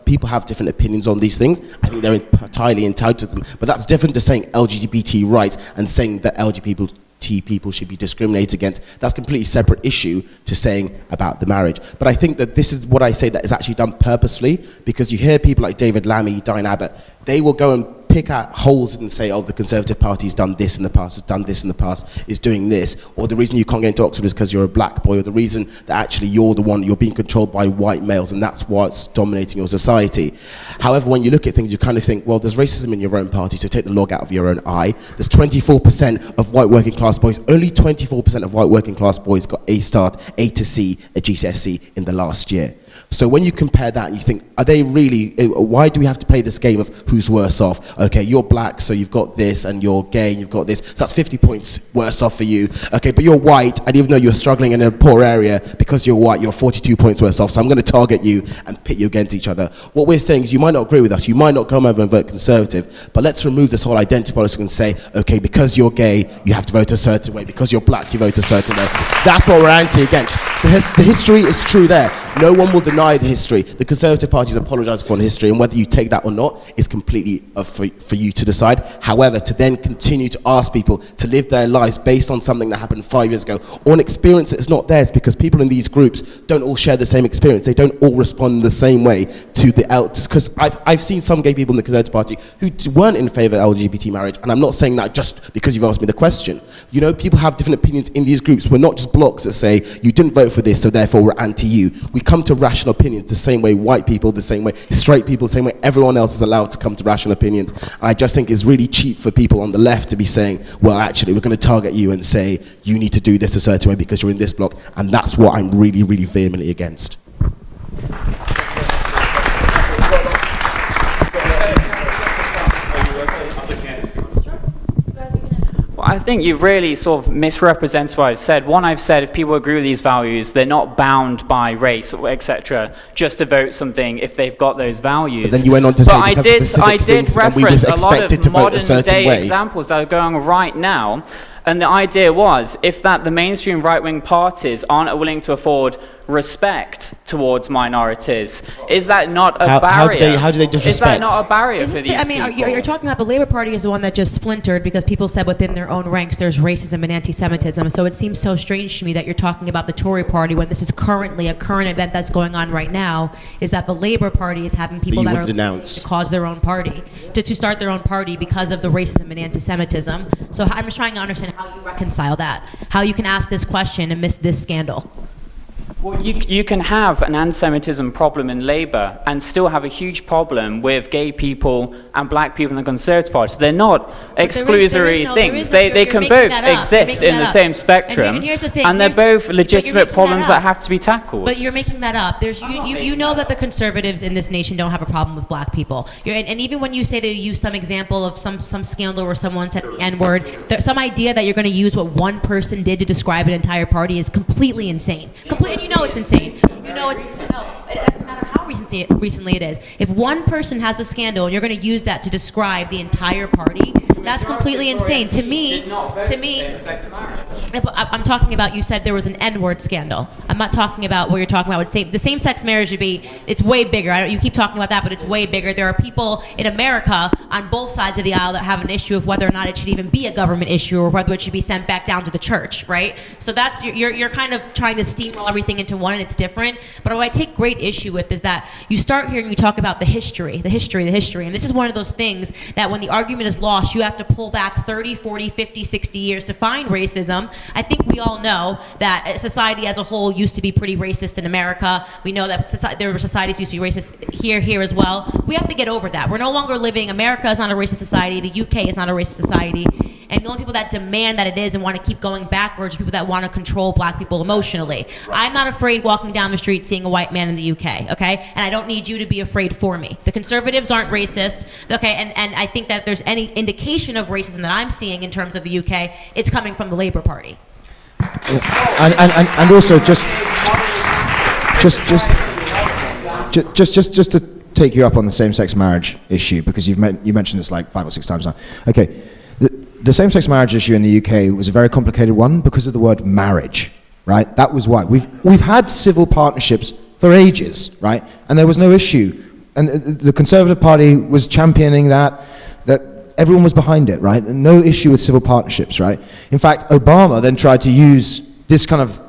people have different opinions on these things. I think they're entirely entitled to them, but that's different to saying LGBT rights and saying that LGBT people should be discriminated against. That's a completely separate issue to saying about the marriage. But I think that this is what I say that is actually done purposely, because you hear people like David Lammy, Diane Abbott, they will go and pick out holes and say, oh, the Conservative Party's done this in the past, has done this in the past, is doing this, or the reason you can't get into Oxford is because you're a black boy, or the reason that actually you're being controlled by white males, and that's what's dominating your society. However, when you look at things, you kind of think, well, there's racism in your own party, so take the log out of your own eye. There's 24% of white working class boys, only 24% of white working class boys got A to C at GCSE in the last year. So when you compare that and you think, are they really, why do we have to play this game of who's worse off? Okay, you're black, so you've got this, and you're gay, and you've got this, so that's 50 points worse off for you. Okay, but you're white, and even though you're struggling in a poor area, because you're white, you're 42 points worse off, so I'm going to target you and pit you against each other. What we're saying is you might not agree with us, you might not come over and vote Conservative, but let's remove this whole identity policy and say, okay, because you're gay, you have to vote a certain way, because you're black, you vote a certain way. That's what we're anti-against. The history is true there. No one will deny the history. The Conservative Party's apologised for the history, and whether you take that or not is completely for you to decide. However, to then continue to ask people to live their lives based on something that happened 5 years ago, or an experience that is not theirs, because people in these groups don't all share the same experience. They don't all respond in the same way to the else. Because I've seen some gay people in the Conservative Party who weren't in favour of LGBT marriage, and I'm not saying that just because you've asked me the question. You know, people have different opinions in these groups. We're not just blocks that say, you didn't vote for this, so therefore we're anti-you. We come to rational opinions the same way white people, the same way straight people, the same way everyone else is allowed to come to rational opinions. And I just think it's really cheap for people on the left to be saying, well, actually, we're going to target you and say, you need to do this a certain way because you're in this block. And that's what I'm really, really vehemently against. I think you've really sort of misrepresented what I've said. One, I've said if people agree with these values, they're not bound by race, etc., just to vote something if they've got those values. But then you went on to say I did reference a lot of modern-day examples that are going on right now. And the idea was, if the mainstream right-wing parties aren't willing to afford respect towards minorities, is that not a barrier? How do they disrespect? Is that not a barrier for these people? You're talking about the Labour Party is the one that just splintered because people said within their own ranks there's racism and anti-Semitism. So it seems so strange to me that you're talking about the Tory Party when this is currently a current event that's going on right now, is that the Labour Party is having people that are to cause their own party, to start their own party because of the racism and anti-Semitism. So I'm just trying to understand how you reconcile that, how you can ask this question and miss this scandal. Well, you can have an anti-Semitism problem in Labour and still have a huge problem with gay people and black people in the Conservative Party. They're not exclusory things. They can both exist in the same spectrum, and here's the thing, and they're both legitimate problems that have to be tackled. But you're making that up. You know that the Conservatives in this nation don't have a problem with black people. And even when you say that you use some example of some scandal where someone said the N-word, some idea that you're going to use what one person did to describe an entire party is completely insane. You know it's insane. It doesn't matter how recently it is. If one person has a scandal and you're going to use that to describe the entire party, That's completely insane. To me, I'm talking about, you said there was an N-word scandal. I'm not talking about what you're talking about. The same-sex marriage would be, it's way bigger. You keep talking about that, but it's way bigger. There are people in America on both sides of the aisle that have an issue of whether or not it should even be a government issue or whether it should be sent back down to the church, right? So that's, you're kind of trying to steamroll everything into one, and it's different. But what I take great issue with is that you start here and you talk about the history. And this is one of those things that when the argument is lost, you have to pull back 30, 40, 50, 60 years to find racism. I think we all know that society as a whole used to be pretty racist in America. We know that there were societies used to be racist here as well. We have to get over that. We're no longer living, America is not a racist society, the UK is not a racist society, and the only people that demand that it is and want to keep going backwards are people that want to control black people emotionally. I'm not afraid walking down the street seeing a white man in the UK, okay? And I don't need you to be afraid for me. The conservatives aren't racist, okay? And I think that there's any indication of racism that I'm seeing in terms of the UK, it's coming from the Labour Party. And also just to take you up on the same-sex marriage issue, because you mentioned this like 5 or 6 times now. Okay, the same-sex marriage issue in the UK was a very complicated one because of the word marriage, right? That was why we've had civil partnerships for ages, right? And there was no issue, and the Conservative Party was championing that everyone was behind it, right? And no issue with civil partnerships, right? In fact, Obama then tried to use this kind of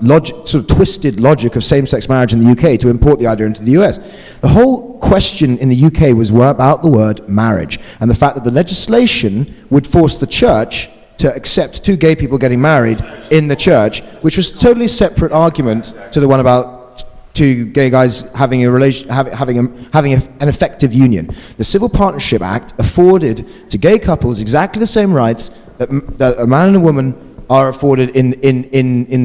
sort of twisted logic of same-sex marriage in the UK to import the idea into the US. The whole question in the UK was about the word marriage and the fact that the legislation would force the church to accept 2 gay people getting married in the church, which was a totally separate argument to the one about 2 gay guys having an effective union. The Civil Partnership Act afforded to gay couples exactly the same rights that a man and a woman are afforded in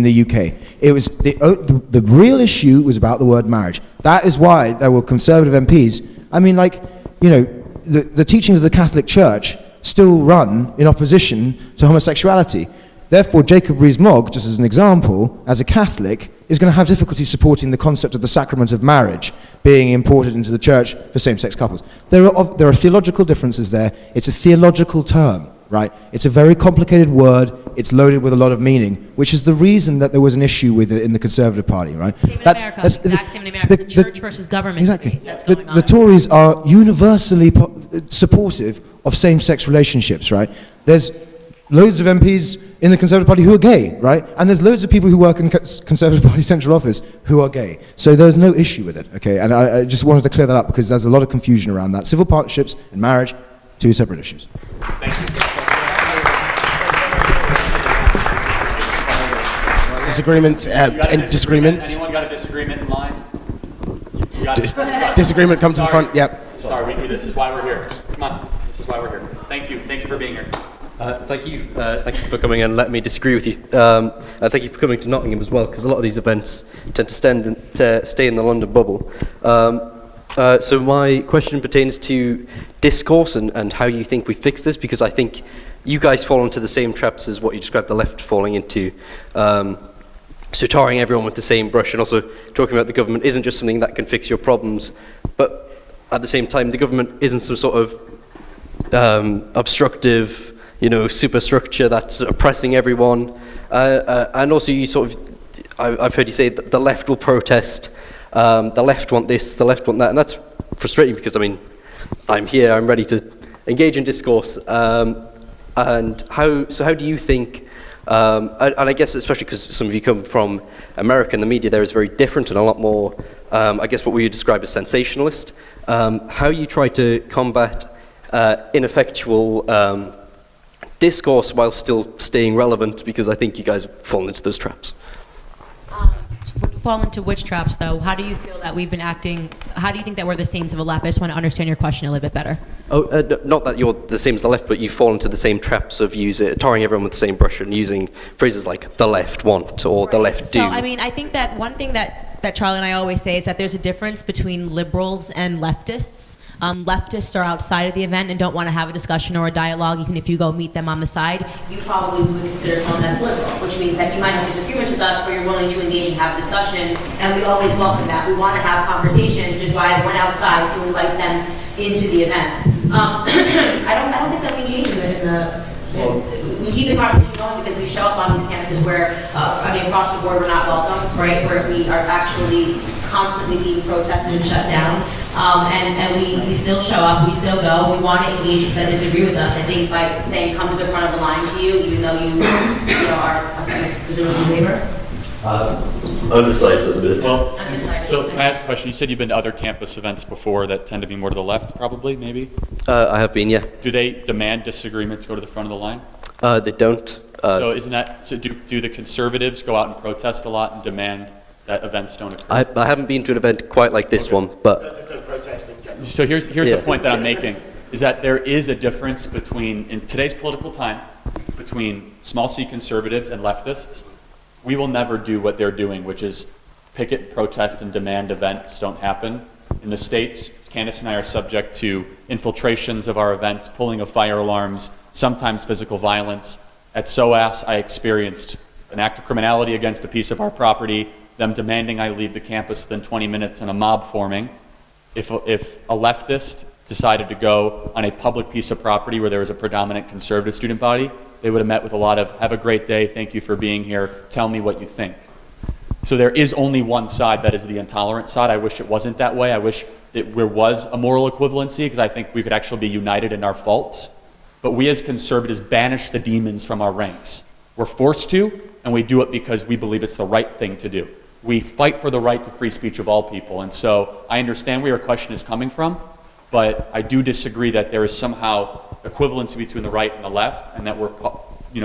the UK. It was the real issue was about the word marriage. That is why there were Conservative MPs. I mean, like, you know, the teachings of the Catholic Church still run in opposition to homosexuality. Therefore, Jacob Rees-Mogg, just as an example, as a Catholic, is going to have difficulty supporting the concept of the sacrament of marriage being imported into the church for same-sex couples. There are theological differences there. It's a theological term, right? It's a very complicated word. It's loaded with a lot of meaning, which is the reason that there was an issue with it in the Conservative Party, right? Same in America. Exact same in America. The church versus government. Exactly. That's going on. The Tories are universally supportive of same-sex relationships, right? There's loads of MPs in the Conservative Party who are gay, right? And there's loads of people who work in Conservative Party central office who are gay. So there's no issue with it, okay? And I just wanted to clear that up because there's a lot of confusion around that. Civil partnerships and marriage, 2 separate issues. Thank you. Disagreements, disagreement. Anyone got a disagreement in line? Disagreement, come to the front, yep. Sorry, this is why we're here. Come on, this is why we're here. Thank you for being here. Thank you for coming and let me disagree with you. Thank you for coming to Nottingham as well, because a lot of these events tend to stay in the London bubble. So my question pertains to discourse and how you think we fix this, because I think you guys fall into the same traps as what you described the left falling into. So tarring everyone with the same brush and also talking about the government isn't just something that can fix your problems, but at the same time the government isn't some sort of obstructive, superstructure that's oppressing everyone. And also you I've heard you say that the left will protest, the left want this, the left want that, and that's frustrating because, I'm here, I'm ready to engage in discourse. And how do you think, and I guess especially because some of you come from America and the media there is very different and a lot more, I guess what we would describe as sensationalist, how you try to combat ineffectual discourse while still staying relevant, because I think you guys fall into those traps. Fall into which traps, though? How do you feel that we've been acting? How do you think that we're the same as the left? I just want to understand your question a little bit better. Not that you're the same as the left, but you fall into the same traps of tarring everyone with the same brush and using phrases like the left want or the left do. So, I think that one thing that Charlie and I always say is that there's a difference between liberals and leftists. Leftists are outside of the event and don't want to have a discussion or a dialogue. Even if you go meet them on the side, you probably would consider someone that's liberal, which means that you might have disagreements with us, but you're willing to engage and have a discussion, and we always welcome that. We want to have conversation, which is why I went outside to invite them into the event. I don't think that we engage we keep the conversation going because we show up on these campuses where, across the board we're not welcomed, right? Where we are actually constantly being protested and shut down. And we still show up, we still go, we want to engage people that disagree with us. I think by saying come to the front of the line to you, even though you are presumably waiver. Undecided at the minute. Well, Undecided. so can I ask a question? You said you've been to other campus events before that tend to be more to the left, probably, maybe? I have been, yeah. Do they demand disagreement to go to the front of the line? They don't. So isn't that, so do the conservatives go out and protest a lot and demand that events don't occur? I haven't been to an event quite like this one, but... So here's the point that I'm making, is that there is a difference between, in today's political time, between small c conservatives and leftists. We will never do what they're doing, which is picket, protest, and demand events don't happen. In the States, Candace and I are subject to infiltrations of our events, pulling of fire alarms, sometimes physical violence. At SOAS, I experienced an act of criminality against a piece of our property, them demanding I leave the campus within 20 minutes, and a mob forming. If a leftist decided to go on a public piece of property where there was a predominant conservative student body, they would have met with a lot of, have a great day, thank you for being here, tell me what you think. So there is only one side that is the intolerant side. I wish it wasn't that way. I wish that there was a moral equivalency, because I think we could actually be united in our faults. But we as conservatives banish the demons from our ranks. We're forced to, and we do it because we believe it's the right thing to do. We fight for the right to free speech of all people. And so I understand where your question is coming from, but I do disagree that there is somehow equivalency between the right and the left, and that we're,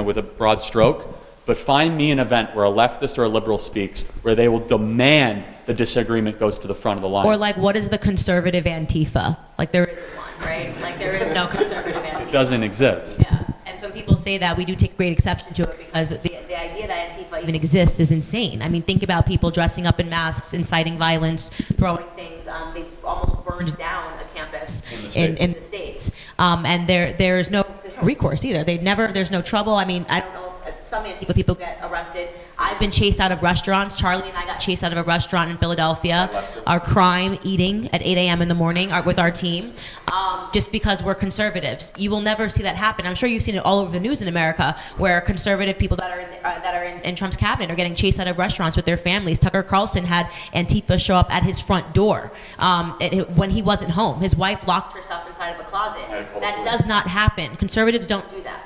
with a broad stroke. But find me an event where a leftist or a liberal speaks where they will demand the disagreement goes to the front of the line. Or like, what is the conservative Antifa? Like, there isn't one, right? Like, there is no conservative Antifa. It doesn't exist. Yes. And when people say that, we do take great exception to it, because the idea that Antifa even exists is insane. I mean, think about people dressing up in masks, inciting violence, throwing things. They almost burned down a campus in the States. And there's no recourse either. There's no trouble. I mean, I don't know. Some Antifa people get arrested. I've been chased out of restaurants. Charlie and I got chased out of a restaurant in Philadelphia. Our crime, eating at 8 a.m. in the morning with our team, just because we're conservatives. You will never see that happen. I'm sure you've seen it all over the news in America, where conservative people that are in Trump's cabinet are getting chased out of restaurants with their families. Tucker Carlson had Antifa show up at his front door when he wasn't home. His wife locked herself inside of a closet. That does not happen. Conservatives don't do that.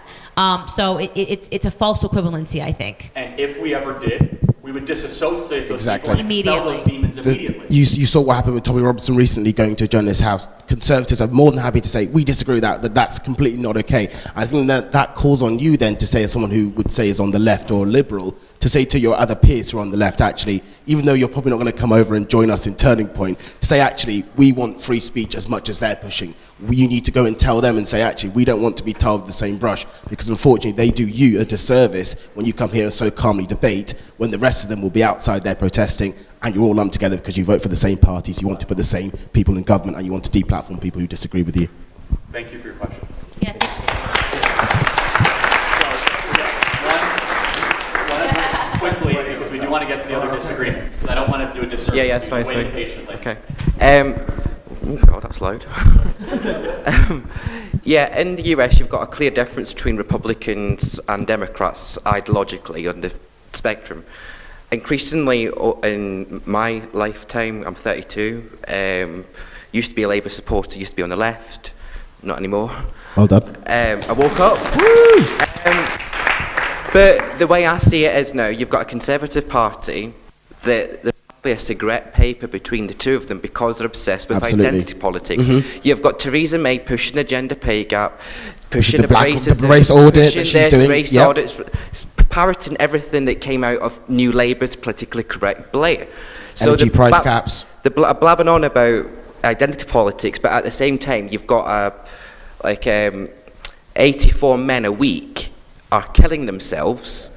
So it's a false equivalency, I think. And if we ever did, we would disassociate those Exactly. people and expel those demons immediately. You saw what happened with Tommy Robinson recently going to a journalist's house. Conservatives are more than happy to say, we disagree with that that's completely not okay. I think that calls on you then to say, as someone who would say is on the left or liberal, to say to your other peers who are on the left, actually, even though you're probably not going to come over and join us in Turning Point, say, actually, we want free speech as much as they're pushing. You need to go and tell them and say, actually, we don't want to be tarred with the same brush, because unfortunately they do you a disservice when you come here and so calmly debate, when the rest of them will be outside there protesting, and you're all lumped together because you vote for the same parties, you want to put the same people in government, and you want to deplatform people who disagree with you. Thank you for your question. Yeah. Quickly, because we do want to get to the other disagreements, because I don't want to do a disservice. Yeah, it's fine. Wait patiently. Okay. Oh God, that's loud. In the US, you've got a clear difference between Republicans and Democrats ideologically on the spectrum. Increasingly, in my lifetime, I'm 32, used to be a Labour supporter, used to be on the left, not anymore. Well done. I woke up. But the way I see it is now, you've got a Conservative Party that there's probably a cigarette paper between the two of them because they're obsessed with identity politics. Mm-hmm. You've got Theresa May pushing the gender pay gap, pushing the race audit that she's doing. Race audits, parroting everything that came out of New Labour's politically correct Blair. So energy price caps. They're blabbing on about identity politics, but at the same time, you've got 84 men a week are killing themselves,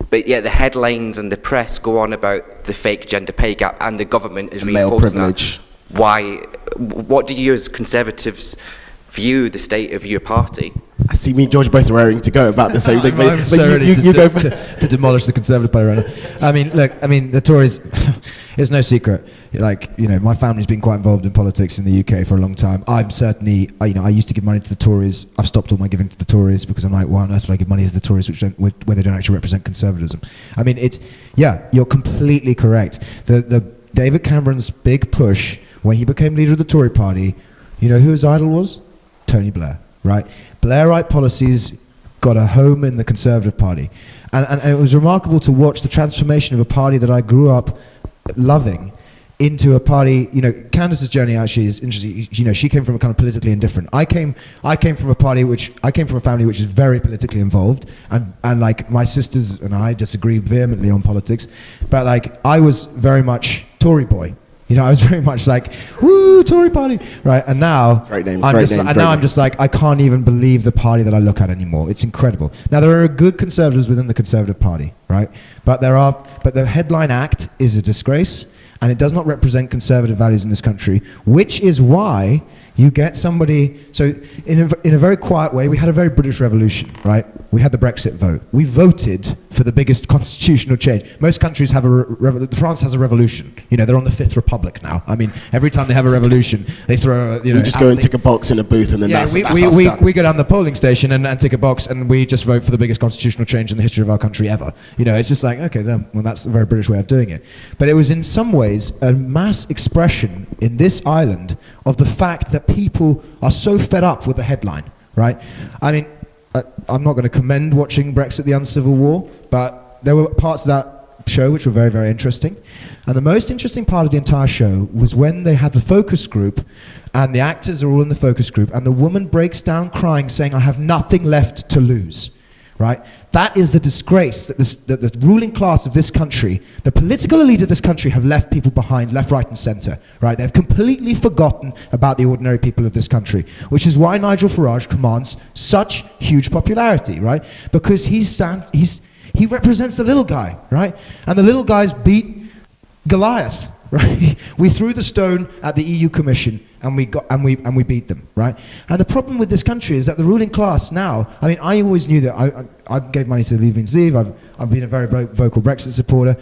but yet the headlines and the press go on about the fake gender pay gap, and the government is male privilege. Why? What do you as Conservatives view the state of your party? I see me and George both raring to go about the same thing. I'm so ready to demolish the Conservative Party right now. I mean, look, the Tories, it's no secret. My family's been quite involved in politics in the UK for a long time. I'm certainly, I used to give money to the Tories. I've stopped all my giving to the Tories because I'm like, why on earth would I give money to the Tories where they don't actually represent conservatism? You're completely correct. The David Cameron's big push when he became leader of the Tory party, you know who his idol was? Tony Blair, right? Blairite policies got a home in the Conservative Party. And it was remarkable to watch the transformation of a party that I grew up loving into a party. Candace's journey actually is interesting. She came from a kind of politically indifferent. I came from a family which is very politically involved, and like my sisters and I disagree vehemently on politics, but like I was very much Tory boy. I was very much like, woo, Tory party, right? And now, I'm just like, I can't even believe the party that I look at anymore. It's incredible. Now, there are good conservatives within the Conservative Party, right? But the headline act is a disgrace, and it does not represent conservative values in this country, which is why you get somebody. So in a very quiet way, we had a very British Revolution, right? We had the Brexit vote. We voted for the biggest constitutional change. Most countries have France has a revolution. They're on the Fifth Republic now. Every time they have a revolution, they throw. We just go and tick a box in a booth, and then we go down the polling station and tick a box, and we just vote for the biggest constitutional change in the history of our country ever. It's just like, okay, then, well, that's a very British way of doing it. But it was in some ways a mass expression in this island of the fact that people are so fed up with the headline, right? I'm not going to commend watching Brexit, the Uncivil War, but there were parts of that show which were very, very interesting. And the most interesting part of the entire show was when they had the focus group, and the actors are all in the focus group, and the woman breaks down crying, saying, I have nothing left to lose. Right? That is the disgrace that the ruling class of this country, the political elite of this country, have left people behind, left, right, and centre. Right? They've completely forgotten about the ordinary people of this country, which is why Nigel Farage commands such huge popularity, right? Because he represents the little guy, right? And the little guys beat Goliath. Right? We threw the stone at the EU Commission and we beat them, right? And the problem with this country is that the ruling class now, I always knew that I gave money to the Leave Means Leave. I've been a very vocal Brexit supporter.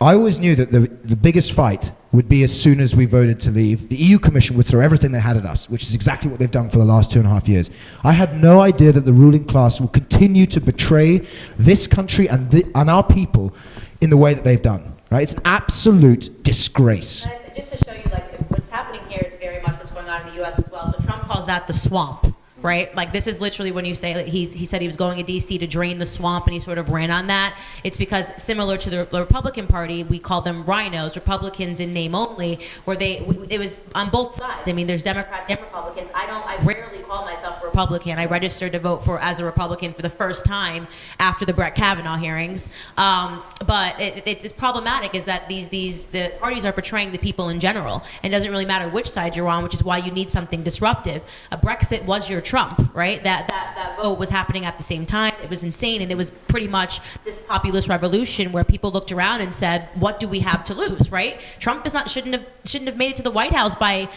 I always knew that the biggest fight would be as soon as we voted to leave, the EU Commission would throw everything they had at us, which is exactly what they've done for the last 2.5 years. I had no idea that the ruling class will continue to betray this country and our people in the way that they've done. Right? It's an absolute disgrace. Just to show you, what's happening here is very much what's going on in the U.S. as well. So Trump calls that the swamp, right? This is literally when you say he said he was going to D.C. to drain the swamp, and he sort of ran on that. It's because similar to the Republican Party, we call them rhinos, Republicans in name only, where it was on both sides. There's Democrats and Republicans. I rarely call myself a Republican. I registered to vote as a Republican for the first time after the Brett Kavanaugh hearings. But it's problematic is that the parties are portraying the people in general, and it doesn't really matter which side you're on, which is why you need something disruptive. Brexit was your Trump, right? That vote was happening at the same time. It was insane, and it was pretty much this populist revolution where people looked around and said, "What do we have to lose?" Right? Trump shouldn't have made it to the White House by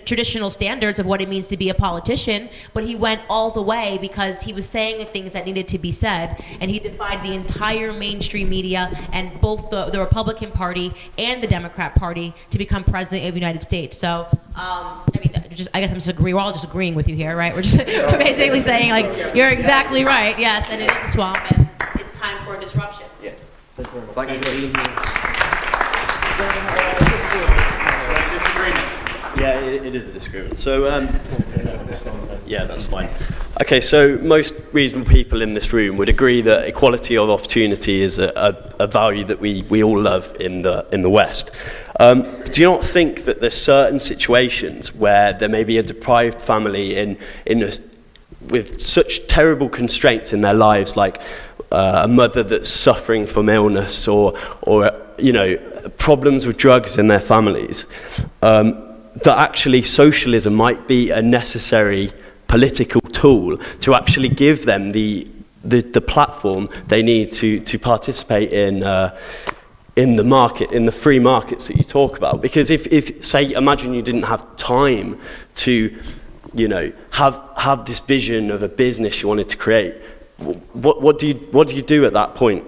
traditional standards of what it means to be a politician, but he went all the way because he was saying the things that needed to be said, and he defied the entire mainstream media and both the Republican Party and the Democrat Party to become president of the United States. So, I guess we're all just agreeing with you here, right? We're basically saying, you're exactly right, yes, and it is a swamp, and it's time for a disruption. Yeah. Thanks for being here. Disagreement. Yeah, it is a disagreement. So, yeah, that's fine. Okay, so most reasonable people in this room would agree that equality of opportunity is a value that we all love in the West. Do you not think that there's certain situations where there may be a deprived family with such terrible constraints in their lives, like a mother that's suffering from illness or problems with drugs in their families, that actually socialism might be a necessary political tool to actually give them the platform they need to participate in the market, in the free markets that you talk about? Because if say, imagine you didn't have time to you know, have this vision of a business you wanted to create, what do you do at that point?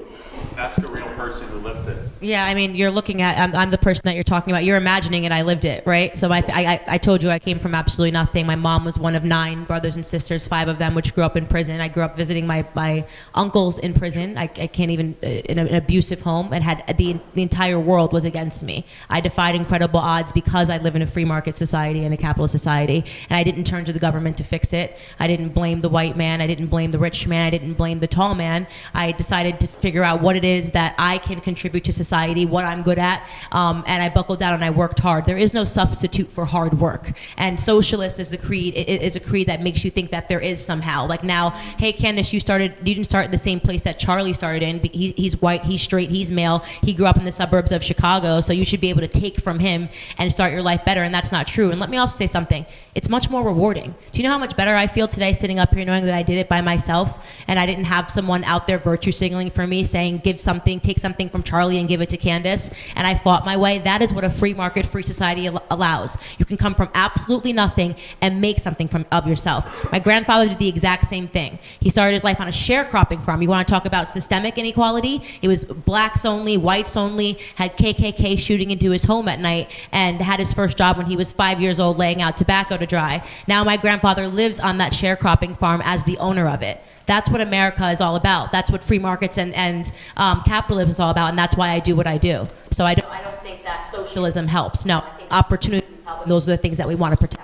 Ask a real person who lived it. Yeah, I mean, you're looking at, I'm the person that you're talking about. You're imagining it, I lived it, right? So I told you I came from absolutely nothing. My mom was one of 9 brothers and sisters, 5 of them which grew up in prison. I grew up visiting my uncles in prison. I can't even, in an abusive home, and had the entire world was against me. I defied incredible odds because I live in a free market society and a capitalist society, and I didn't turn to the government to fix it. I didn't blame the white man. I didn't blame the rich man. I didn't blame the tall man. I decided to figure out what it is that I can contribute to society, what I'm good at, and I buckled down and I worked hard. There is no substitute for hard work. And socialist is the creed, is a creed that makes you think that there is somehow. Like now, hey Candace, you didn't start in the same place that Charlie started in. He's white, he's straight, he's male. He grew up in the suburbs of Chicago, so you should be able to take from him and start your life better, and that's not true. And let me also say something. It's much more rewarding. Do you know how much better I feel today sitting up here knowing that I did it by myself and I didn't have someone out there virtue signaling for me saying give something, take something from Charlie and give it to Candace, and I fought my way? That is what a free market, free society allows. You can come from absolutely nothing and make something of yourself. My grandfather did the exact same thing. He started his life on a sharecropping farm. You want to talk about systemic inequality? It was blacks only, whites only, had KKK shooting into his home at night, and had his first job when he was 5 years old laying out tobacco to dry. Now my grandfather lives on that sharecropping farm as the owner of it. That's what America is all about. That's what free markets and capitalism is all about, and that's why I do what I do. So I don't think that socialism helps. No, I think opportunities help, and those are the things that we want to protect.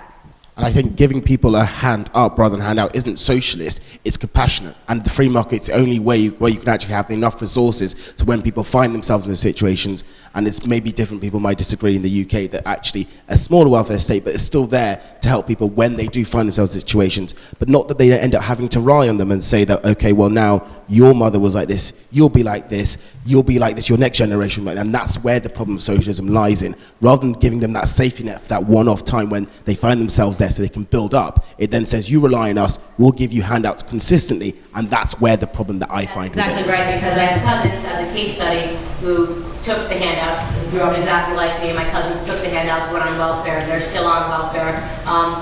And I think giving people a hand up rather than hand out isn't socialist, it's compassionate. And the free market's the only way where you can actually have enough resources to when people find themselves in situations, and it's maybe different people might disagree in the UK, that actually a smaller welfare state, but it's still there to help people when they do find themselves in situations, but not that they end up having to rely on them and say that, okay, well now your mother was like this, you'll be like this, your next generation, and that's where the problem of socialism lies in. Rather than giving them that safety net for that one-off time when they find themselves there so they can build up, it then says, you rely on us, we'll give you handouts consistently, and that's where the problem that I find. Exactly right, because I have cousins, as a case study, who took the handouts and grew up exactly like me. My cousins took the handouts, went on welfare, they're still on welfare,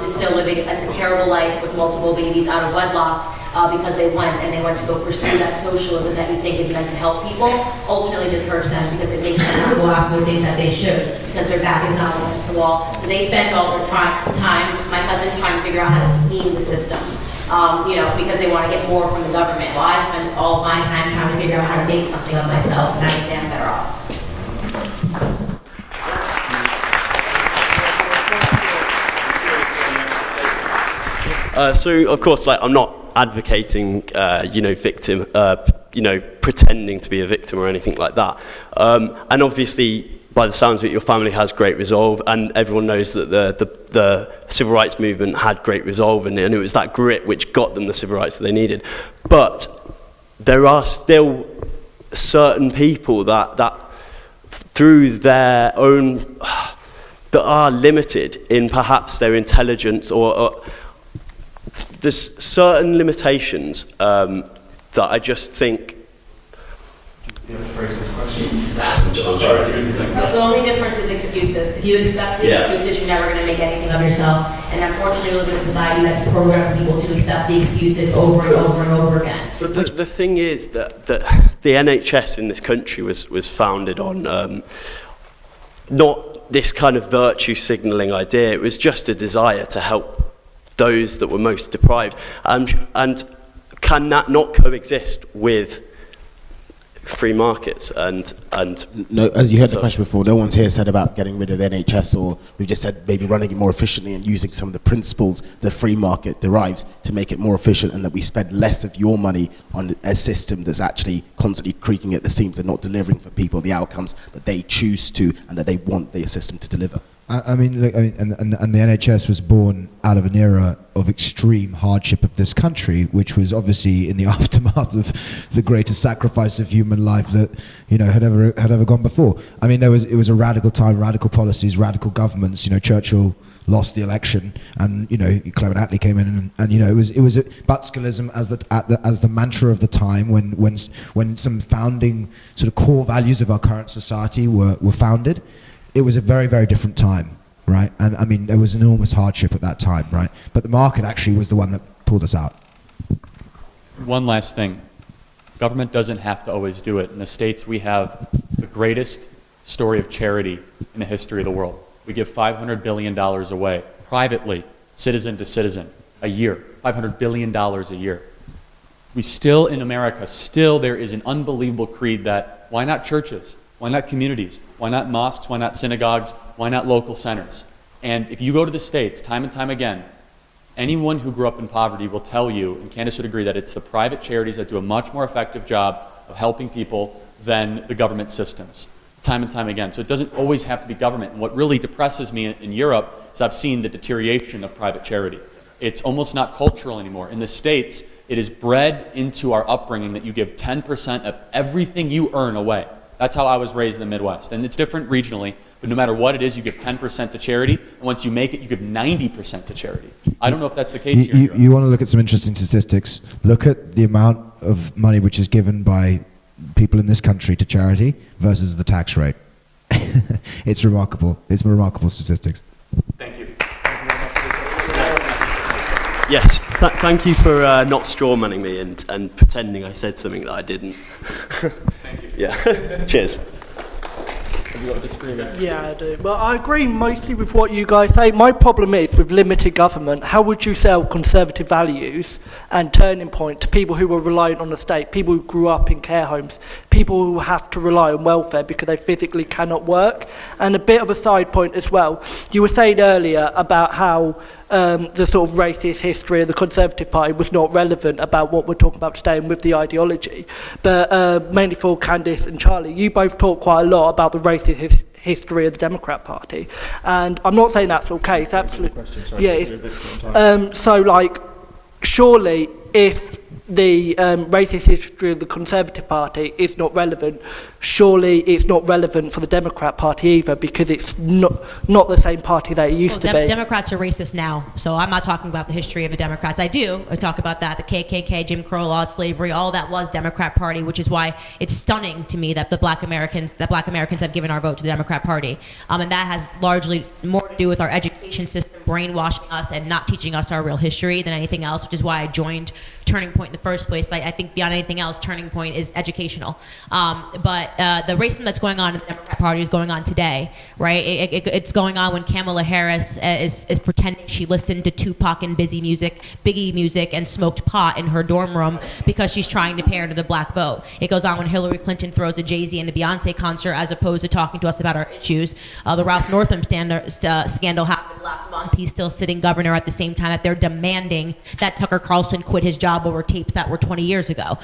still living a terrible life with multiple babies out of wedlock. Because they went to go pursue that socialism that you think is meant to help people, ultimately just hurts them because it makes them not go after the things that they should, because their back is not against the wall. So they spend all their time, my cousins, trying to figure out how to scheme the system, because they want to get more from the government. Well, I spend all my time trying to figure out how to make something of myself, and I stand better off. So of course, I'm not advocating, victim, pretending to be a victim or anything like that. And obviously, by the sounds of it, your family has great resolve, and everyone knows that the civil rights movement had great resolve, and it was that grit which got them the civil rights that they needed. But there are still certain people that through their own, that are limited in perhaps their intelligence or there's certain limitations that I just think. The only difference is excuses. If you accept the excuses, you're never going to make anything of yourself. And unfortunately, we live in a society that's programmed for people to accept the excuses over and over and over again. But the thing is that the NHS in this country was founded on not this kind of virtue signalling idea. It was just a desire to help those that were most deprived, and can that not coexist with free markets and no, as you heard the question before, no one's here said about getting rid of the NHS, or we've just said maybe running it more efficiently and using some of the principles the free market derives to make it more efficient, and that we spend less of your money on a system that's actually constantly creaking at the seams and not delivering for people the outcomes that they choose to and that they want the system to deliver. And the NHS was born out of an era of extreme hardship of this country, which was obviously in the aftermath of the greatest sacrifice of human life that had ever gone before. I mean, it was a radical time, radical policies, radical governments. Churchill lost the election, and Clement Attlee came in, and it was Butskelism as the mantra of the time when some founding sort of core values of our current society were founded. It was a very, very different time. right? And I mean, there was enormous hardship at that time, right? But the market actually was the one that pulled us out. One last thing. Government doesn't have to always do it. In the States, we have the greatest story of charity in the history of the world. We give $500 billion away, privately, citizen to citizen, a year. $500 billion a year. We still, in America, there is an unbelievable creed that, why not churches? Why not communities? Why not mosques? Why not synagogues? Why not local centers? And if you go to the States, time and time again, anyone who grew up in poverty will tell you, and Candace would agree, that it's the private charities that do a much more effective job of helping people than the government systems, time and time again. So it doesn't always have to be government. And what really depresses me in Europe is I've seen the deterioration of private charity. It's almost not cultural anymore. In the States, it is bred into our upbringing that you give 10% of everything you earn away. That's how I was raised in the Midwest. And it's different regionally, but no matter what it is, you give 10% to charity, and once you make it, you give 90% to charity. I don't know if that's the case here. You want to look at some interesting statistics. Look at the amount of money which is given by people in this country to charity versus the tax rate. It's remarkable. It's remarkable statistics. Thank you. Yes, thank you for not strawmanning me and pretending I said something that I didn't. Thank you. Yeah. Cheers. Have you got a disagreement? Yeah, I do. Well, I agree mostly with what you guys say. My problem is with limited government, how would you sell conservative values and turning point to people who are reliant on the state, people who grew up in care homes, people who have to rely on welfare because they physically cannot work? And a bit of a side point as well. You were saying earlier about how the sort of racist history of the Conservative Party was not relevant about what we're talking about today and with the ideology. But mainly for Candace and Charlie, you both talk quite a lot about the racist history of the Democrat Party. And I'm not saying that's okay. It's absolutely... Yeah, so, like, surely if the racist history of the Conservative Party is not relevant, surely it's not relevant for the Democrat Party either, because it's not the same party that it used to be. Democrats are racist now, so I'm not talking about the history of the Democrats. I talk about that, the KKK, Jim Crow laws, slavery, all that was Democrat Party, which is why it's stunning to me that black Americans have given our vote to the Democrat Party. And that has largely more to do with our education system brainwashing us and not teaching us our real history than anything else, which is why I joined Turning Point in the first place. I think beyond anything else, Turning Point is educational. But the racism that's going on in the Democrat Party is going on today, right? It's going on when Kamala Harris is pretending she listened to Tupac and Biggie music, and smoked pot in her dorm room because she's trying to pair to the black vote. It goes on when Hillary Clinton throws a Jay-Z and a Beyonce concert as opposed to talking to us about our issues. The Ralph Northam scandal happened last month. He's still sitting governor at the same time that they're demanding that Tucker Carlson quit his job over tapes that were 20 years ago.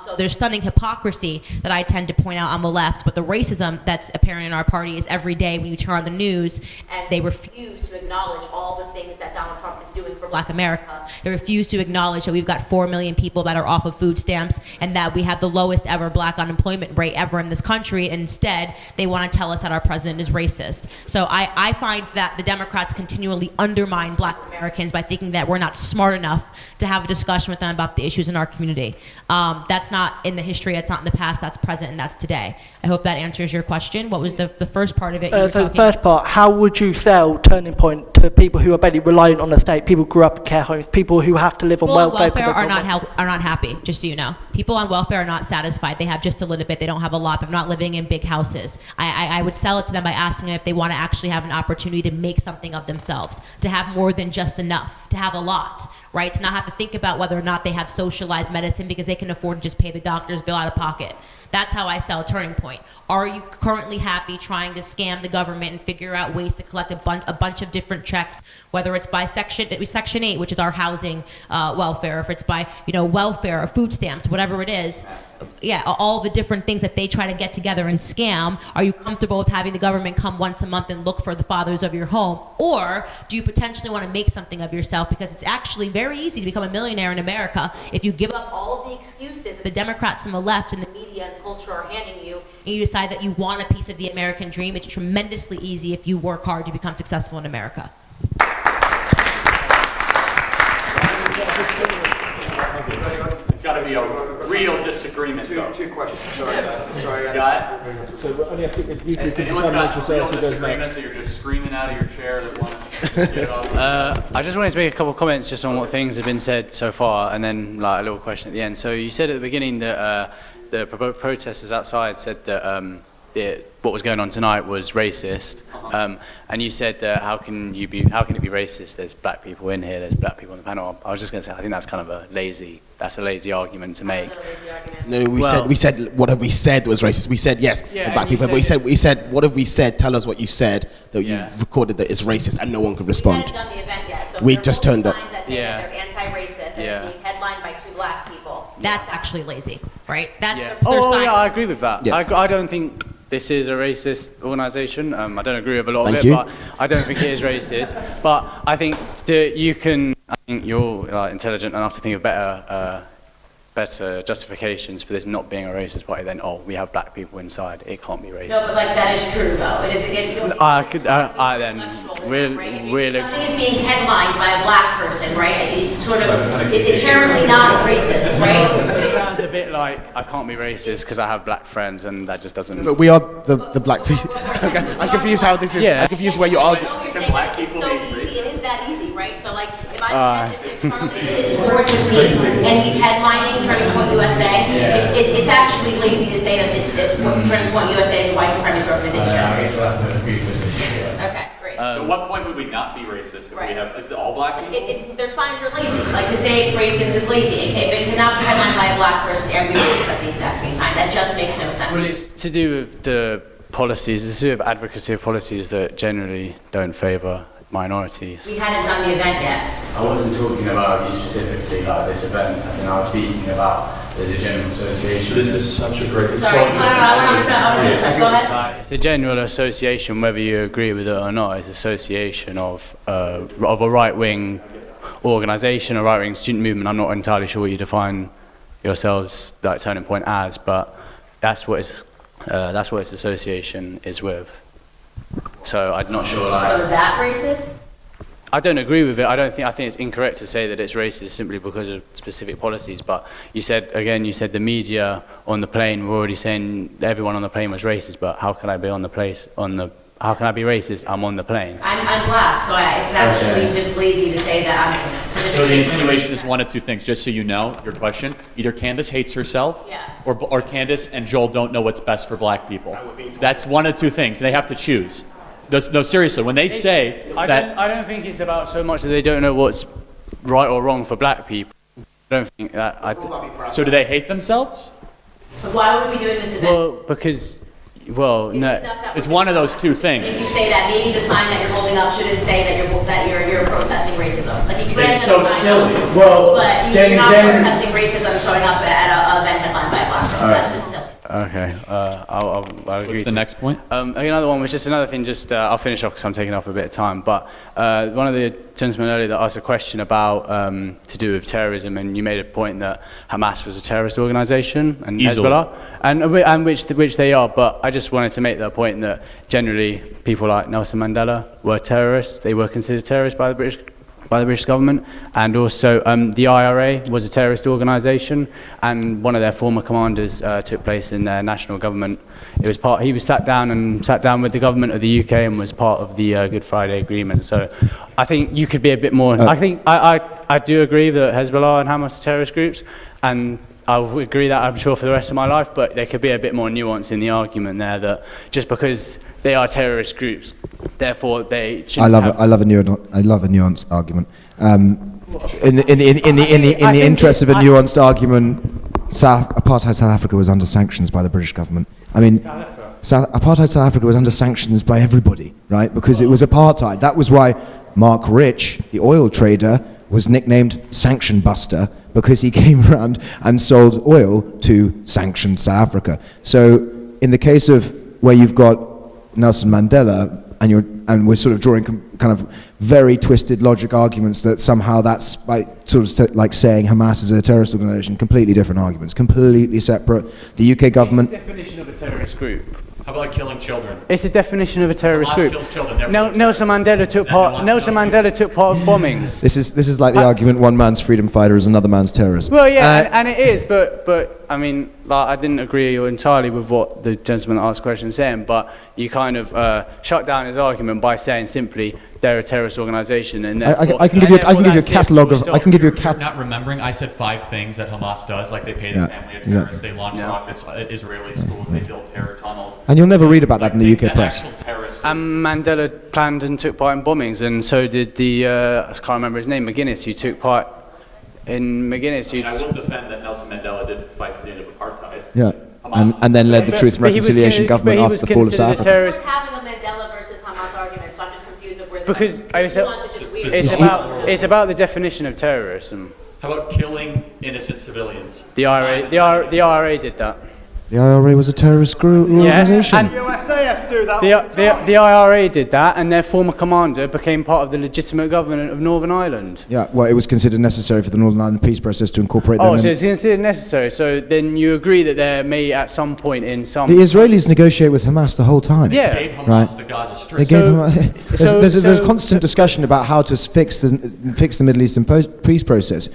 So there's stunning hypocrisy that I tend to point out on the left, but the racism that's apparent in our party is every day when you turn on the news and they refuse to acknowledge all the things that Donald Trump is doing for black America. They refuse to acknowledge that we've got 4 million people that are off of food stamps and that we have the lowest ever black unemployment rate ever in this country. Instead, they want to tell us that our president is racist. So I find that the Democrats continually undermine black Americans by thinking that we're not smart enough to have a discussion with them about the issues in our community. That's not in the history, that's not in the past, that's present, and that's today. I hope that answers your question. What was the first part of it? So the first part, how would you sell Turning Point to people who are barely reliant on the state, people who grew up in care homes, people who have to live on welfare? People on welfare are not happy, just so you know. People on welfare are not satisfied. They have just a little bit. They don't have a lot. They're not living in big houses. I would sell it to them by asking them if they want to actually have an opportunity to make something of themselves, to have more than just enough, to have a lot, right? To not have to think about whether or not they have socialized medicine because they can afford to just pay the doctor's bill out of pocket. That's how I sell Turning Point. Are you currently happy trying to scam the government and figure out ways to collect a bunch of different checks, whether it's by Section 8, which is our housing welfare, if it's by welfare or food stamps, whatever it is, all the different things that they try to get together and scam. Are you comfortable with having the government come once a month and look for the fathers of your home? Or do you potentially want to make something of yourself? Because it's actually very easy to become a millionaire in America if you give up all of the excuses the Democrats on the left and the media and culture are handing you, and you decide that you want a piece of the American dream. It's tremendously easy if you work hard to become successful in America. It's got to be a real disagreement. disagreement. Two questions. Sorry. Got So we only have to, you it? Anyone got a real disagreement that you're just screaming out of your chair that want to get it off? I just wanted to make a couple of comments just on what things have been said so far, and then like a little question at the end. So you said at the beginning that the protesters outside said that what was going on tonight was racist, and you said that how can it be racist? There's black people in here. There's black people on the panel. I was just going to say I think that's kind of a lazy argument to make. No, we said what have we said was racist. We said yes, for black people. But we said what have we said? Tell us what you said that you recorded that is racist, and no one could respond. We hadn't done the event yet, so we just turned up. That say that they're anti-racist and it's being headlined by 2 black people. That's actually lazy, right? That's their yeah, sign. I agree with that. Yeah. I don't think this is a racist organisation. I don't agree with a lot of it, but I don't think it is racist. But I think that I think you're intelligent enough to think of better justifications for this not being a racist party than, we have black people inside, it can't be racist. No, but that is true though. It is. Something is being headlined by a black person, right? It's inherently not racist, right? It sounds a bit like I can't be racist because I have black friends, and that just doesn't. But we are the black people. I'm confused how this is. I'm confused where you argue. Can black people be racist? It is that easy, right? So like, if I pretend that Charlie is towards me and he's headlining Turning Point USA, it's actually lazy to say that Turning Point USA is a white supremacist organization. Okay, great. So at what point would we not be racist? If we have, is it all black people? Their signs are lazy. Like to say it's racist is lazy. If it cannot be headlined by a black person, everybody racist at the exact same time. That just makes no sense. Well, it's to do with the policies, the sort of advocacy of policies that generally don't favour minorities. We hadn't done the event yet. I wasn't talking about you specifically, like this event. I think I was speaking about there's a general association. This is such a great. Sorry, go ahead. It's a general association, whether you agree with it or not. It's an association of a right-wing organisation, a right-wing student movement. I'm not entirely sure what you define yourselves, like Turning Point, as, but that's what its association is with. So I'm not sure. So is that racist? I don't agree with it. I think it's incorrect to say that it's racist simply because of specific policies. But you said the media on the plane were already saying everyone on the plane was racist. But how can I be on the place how can I be racist? I'm on the plane. I'm black, so it's actually just lazy to say that I'm. So the insinuation is one of two things. Just so you know, your question: either Candace hates herself, or Candace and Joel don't know what's best for black people. That's one of two things. They have to choose. No, seriously, when they say that... I don't think it's about so much that they don't know what's right or wrong for black people. I don't think that... So do they hate themselves? But why would we be doing this event? Well, because... Well, no. It's one of those two things. If you say that, maybe the sign that you're holding up shouldn't say that you're protesting racism. Like you it's so silly. Well, but you're not protesting racism showing up at an event headlined by a black person. That's just silly. Okay, I'll agree. What's the next point? Another one was just another thing. I'll finish off because I'm taking off a bit of time. But one of the gentlemen earlier that asked a question about to do with terrorism, and you made a point that Hamas was a terrorist organisation and Hezbollah, and which they are. But I just wanted to make that point that generally people like Nelson Mandela were terrorists. They were considered terrorists by the British government, and also the IRA was a terrorist organisation, and one of their former commanders took place in their national government. He was sat down with the government of the UK and was part of the Good Friday Agreement. So I think you could be a bit more. I think I do agree that Hezbollah and Hamas are terrorist groups, and I would agree that I'm sure for the rest of my life. But there could be a bit more nuance in the argument there that just because they are terrorist groups, therefore they shouldn't I love a nuanced argument. In the interest of a nuanced argument, apartheid South Africa was under sanctions by the British government. I mean, apartheid South Africa was under sanctions by everybody, right? Because it was apartheid. That was why Mark Rich, the oil trader, was nicknamed Sanction Buster, because he came around and sold oil to sanctioned South Africa. So in the case of where you've got Nelson Mandela, and we're sort of drawing kind of very twisted logic arguments that somehow that's like saying Hamas is a terrorist organization. Completely different arguments, completely separate. The UK government. What's the definition of a terrorist group? How about killing children? It's the definition of a terrorist Hamas group. kills children, they're Nelson Mandela took part. Nelson Mandela took part of bombings. This is like the argument: one man's freedom fighter is another man's terrorist. Well, yeah, and it is, but I mean, like, I didn't agree entirely with what the gentleman that asked the question was saying, but you kind of shut down his argument by saying simply they're a terrorist organisation, and I can give you a catalogue of. I can give you a You're not remembering, I said 5 things that Hamas does, like they pay the family of terrorists, they launch rockets at Israeli schools, they build terror tunnels. And you'll never read about that in the UK press. And Mandela planned and took part in bombings, and so did the I can't remember his name, McGuinness, who took part in McGuinness. I will defend that Nelson Mandela did fight for the end of apartheid. Yeah, and then led the Truth and Reconciliation government after the fall of South Africa. We're having a Mandela versus Hamas argument, so I'm just confused of where the Because it's about the definition of terrorism. How about killing innocent civilians? The IRA did that. The IRA was a terrorist group organisation. And USAF do that. The IRA did that, and their former commander became part of the legitimate government of Northern Ireland. Yeah, well, it was considered necessary for the Northern Ireland peace process to incorporate them. Oh, so it's considered necessary. So then you agree that there may, at some point in some... The Israelis negotiate with Hamas the whole time. Yeah. They gave Hamas Right. the Gaza Strip. They gave there's a constant discussion about how to fix the Middle Eastern peace process.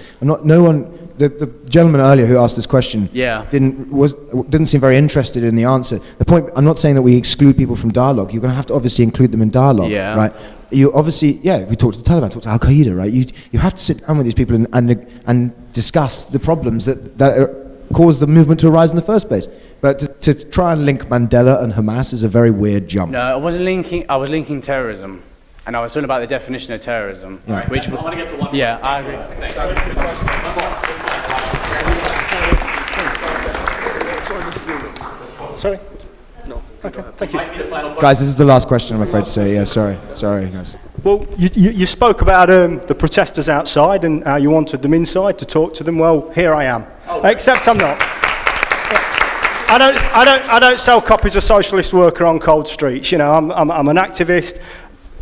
The gentleman earlier who asked this question didn't seem very interested in the answer. The point, I'm not saying that we exclude people from dialogue. You're going to have to obviously include them in dialogue, right? You obviously, we talked to the Taliban, talked to Al Qaeda, right? You have to sit down with these people and discuss the problems that caused the movement to arise in the first place. But to try and link Mandela and Hamas is a very weird jump. No, I wasn't linking. I was linking terrorism, and I was talking about the definition of terrorism. Yeah. Which I want to get to one. Yeah, I agree. Sorry? No. Okay, thank you. Guys, this is the last question, I'm afraid to say. Yeah, sorry, guys. Well, you spoke about the protesters outside and how you wanted them inside to talk to them. Well, here I am. Except I'm not. I don't sell copies of Socialist Worker on cold streets. You know, I'm an activist.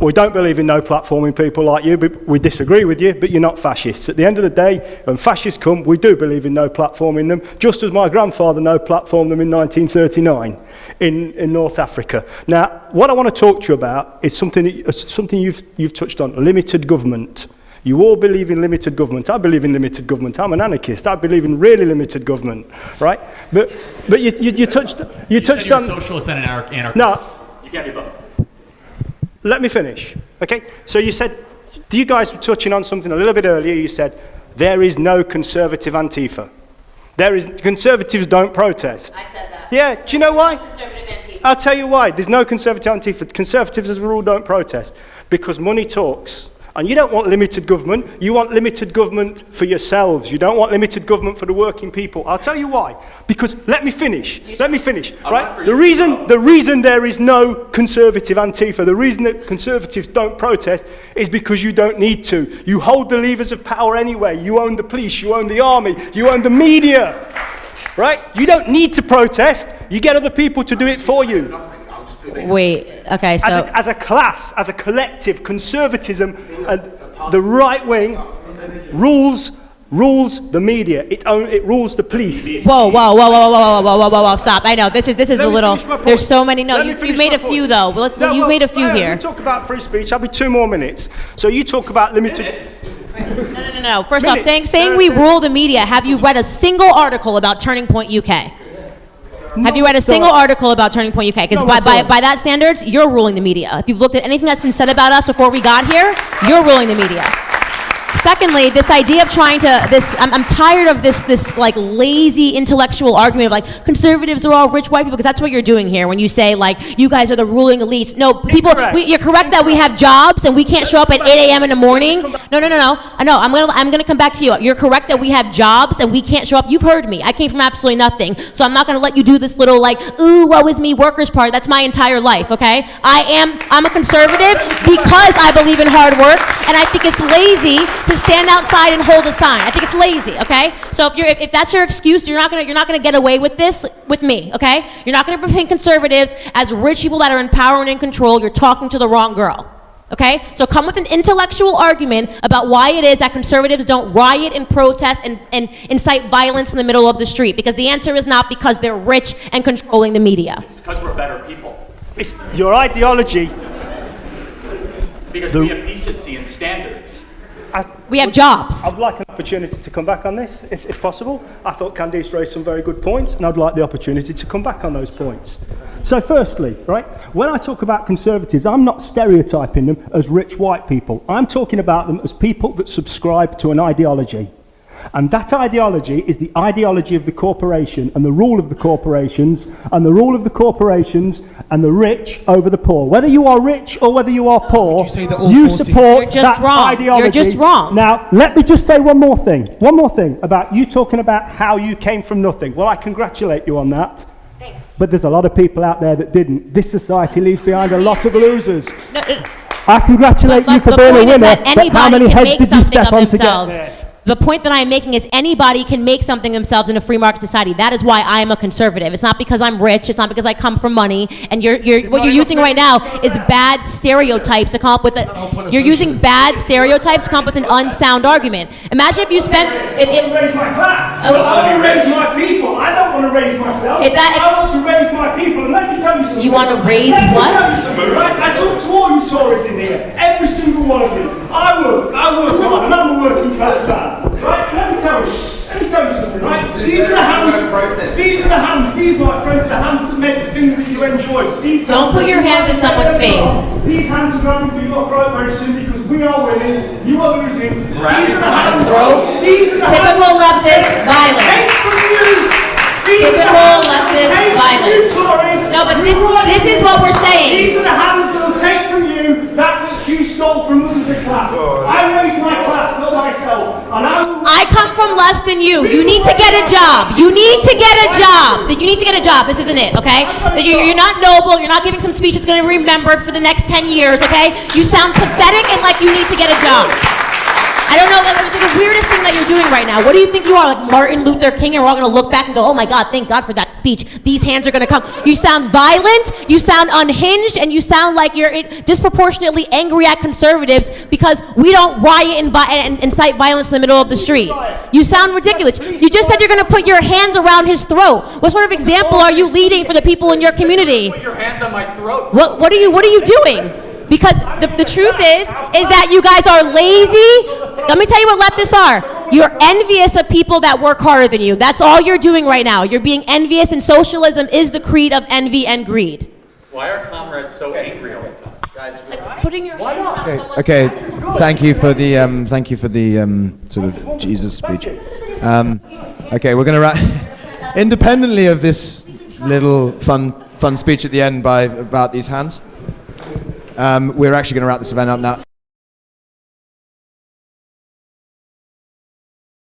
We don't believe in no platforming people like you, but we disagree with you, but you're not fascists. At the end of the day, when fascists come, we do believe in no platforming them, just as my grandfather no platformed them in 1939 in North Africa. Now, what I want to talk to you about is something you've touched on, limited government. You all believe in limited government. I believe in limited government. I'm an anarchist. I believe in really limited government, right? But you touched on... You're socialist and an anarchist. No. You can't be both. Let me finish, okay? So you said, you guys were touching on something a little bit earlier. You said, there is no conservative Antifa. Conservatives don't protest. I said that. Yeah, do you know why? Conservative Antifa. I'll tell you why. There's no conservative Antifa. Conservatives, as a rule, don't protest because money talks. And you don't want limited government. You want limited government for yourselves. You don't want limited government for the working people. I'll tell you why. Because let me finish. Right? The reason there is no conservative Antifa, the reason that conservatives don't protest is because you don't need to. You hold the levers of power anyway. You own the police. You own the army. You own the media. Right? You don't need to protest. You get other people to do it for you. Wait, okay, so... As a class, as a collective, conservatism and the right wing rules the media. It rules the police. Whoa, stop. I know, this is a little... There's so many... No, you've made a few, though. You've made a few here. We talk about free speech. I'll be 2 more minutes. So you talk about limited... No. First off, saying we rule the media, have you read a single article about Turning Point UK? Have you read a single article about Turning Point UK? Because by that standards, you're ruling the media. If you've looked at anything that's been said about us before we got here, you're ruling the media. Secondly, this idea of trying to, I'm tired of this like lazy intellectual argument of like conservatives are all rich white people, because that's what you're doing here when you say like you guys are the ruling elites. No, people, you're correct that we have jobs and we can't show up at 8 a.m. in the morning. No. I know. I'm gonna come back to you. You're correct that we have jobs and we can't show up. You've heard me. I came from absolutely nothing, so I'm not gonna let you do this little like ooh woe is me workers part. That's my entire life. Okay, I'm a conservative because I believe in hard work, and I think it's lazy to stand outside and hold a sign. I think it's lazy, okay? So if that's your excuse, you're not gonna get away with this with me, okay? You're not gonna paint conservatives as rich people that are in power and in control. You're talking to the wrong girl, Okay? So come with an intellectual argument about why it is that conservatives don't riot and protest and incite violence in the middle of the street. Because the answer is not because they're rich and controlling the media. It's because we're better people. It's your ideology. Because we have decency and standards. We have jobs. I'd like an opportunity to come back on this, if possible. I thought Candace raised some very good points, and I'd like the opportunity to come back on those points. So firstly, right, when I talk about conservatives, I'm not stereotyping them as rich white people. I'm talking about them as people that subscribe to an ideology. And that ideology is the ideology of the corporation and the rule of the corporations and the rule of the corporations and the rich over the poor. Whether you are rich or whether you are poor, you support that ideology. You're just wrong. Now, let me just say one more thing. One more thing about you talking about how you came from nothing. Well, I congratulate you on that. Thanks. But there's a lot of people out there that didn't. This society leaves behind a lot of losers. No, I congratulate you for being a winner, but how many heads did you step on to get there? The point that I'm making is anybody can make something themselves in a free market society. That is why I am a conservative. It's not because I'm rich. It's not because I come from money. And what you're using right now is bad stereotypes to come up with You're using bad stereotypes to come up with an unsound argument. Imagine if you spent. I want to raise my class. I want to raise my people. I don't want to raise myself. I want to raise my people. And let me tell you something. You want to raise what? Right? I talk to all you Tories in here. Every single one of you. I work hard, and I'm a working class man. Right? Let me tell you something, right? These are the hands, these, my friend, are the hands that make the things that you enjoy. Don't put your hands in someone's face. These hands are grabbing for your throat very soon because we are winning, you are losing. These are the hands. Typical leftist violence. Typical leftist violence. No, but this is what we're saying. These are the hands that will take from you that which you stole from us as a class. I raised my class, not myself. And I come from less than you. You need to get a job. You need to get a job. You need to get a job. This isn't it, okay? You're not noble. You're not giving some speech that's going to be remembered for the next 10 years, okay? You sound pathetic and like you need to get a job. I don't know, it's like the weirdest thing that you're doing right now. What do you think you are, like Martin Luther King, and we're all going to look back and go, oh my God, thank God for that speech. These hands are going to come. You sound violent, you sound unhinged, and you sound like you're disproportionately angry at conservatives because we don't riot and incite violence in the middle of the street. You sound ridiculous. You just said you're going to put your hands around his throat. What sort of example are you leading for the people in your community? Put your hands on my throat. What are you doing? Because the truth is that you guys are lazy. Let me tell you what leftists are. You're envious of people that work harder than you. That's all you're doing right now. You're being envious, and socialism is the creed of envy and greed. Why are comrades so angry all the time? Guys, putting your hands around someone's Okay. Thank you for the sort of Jesus speech. Okay, we're going to wrap. Independently of this little fun speech at the end about these hands, we're actually going to wrap this event up now.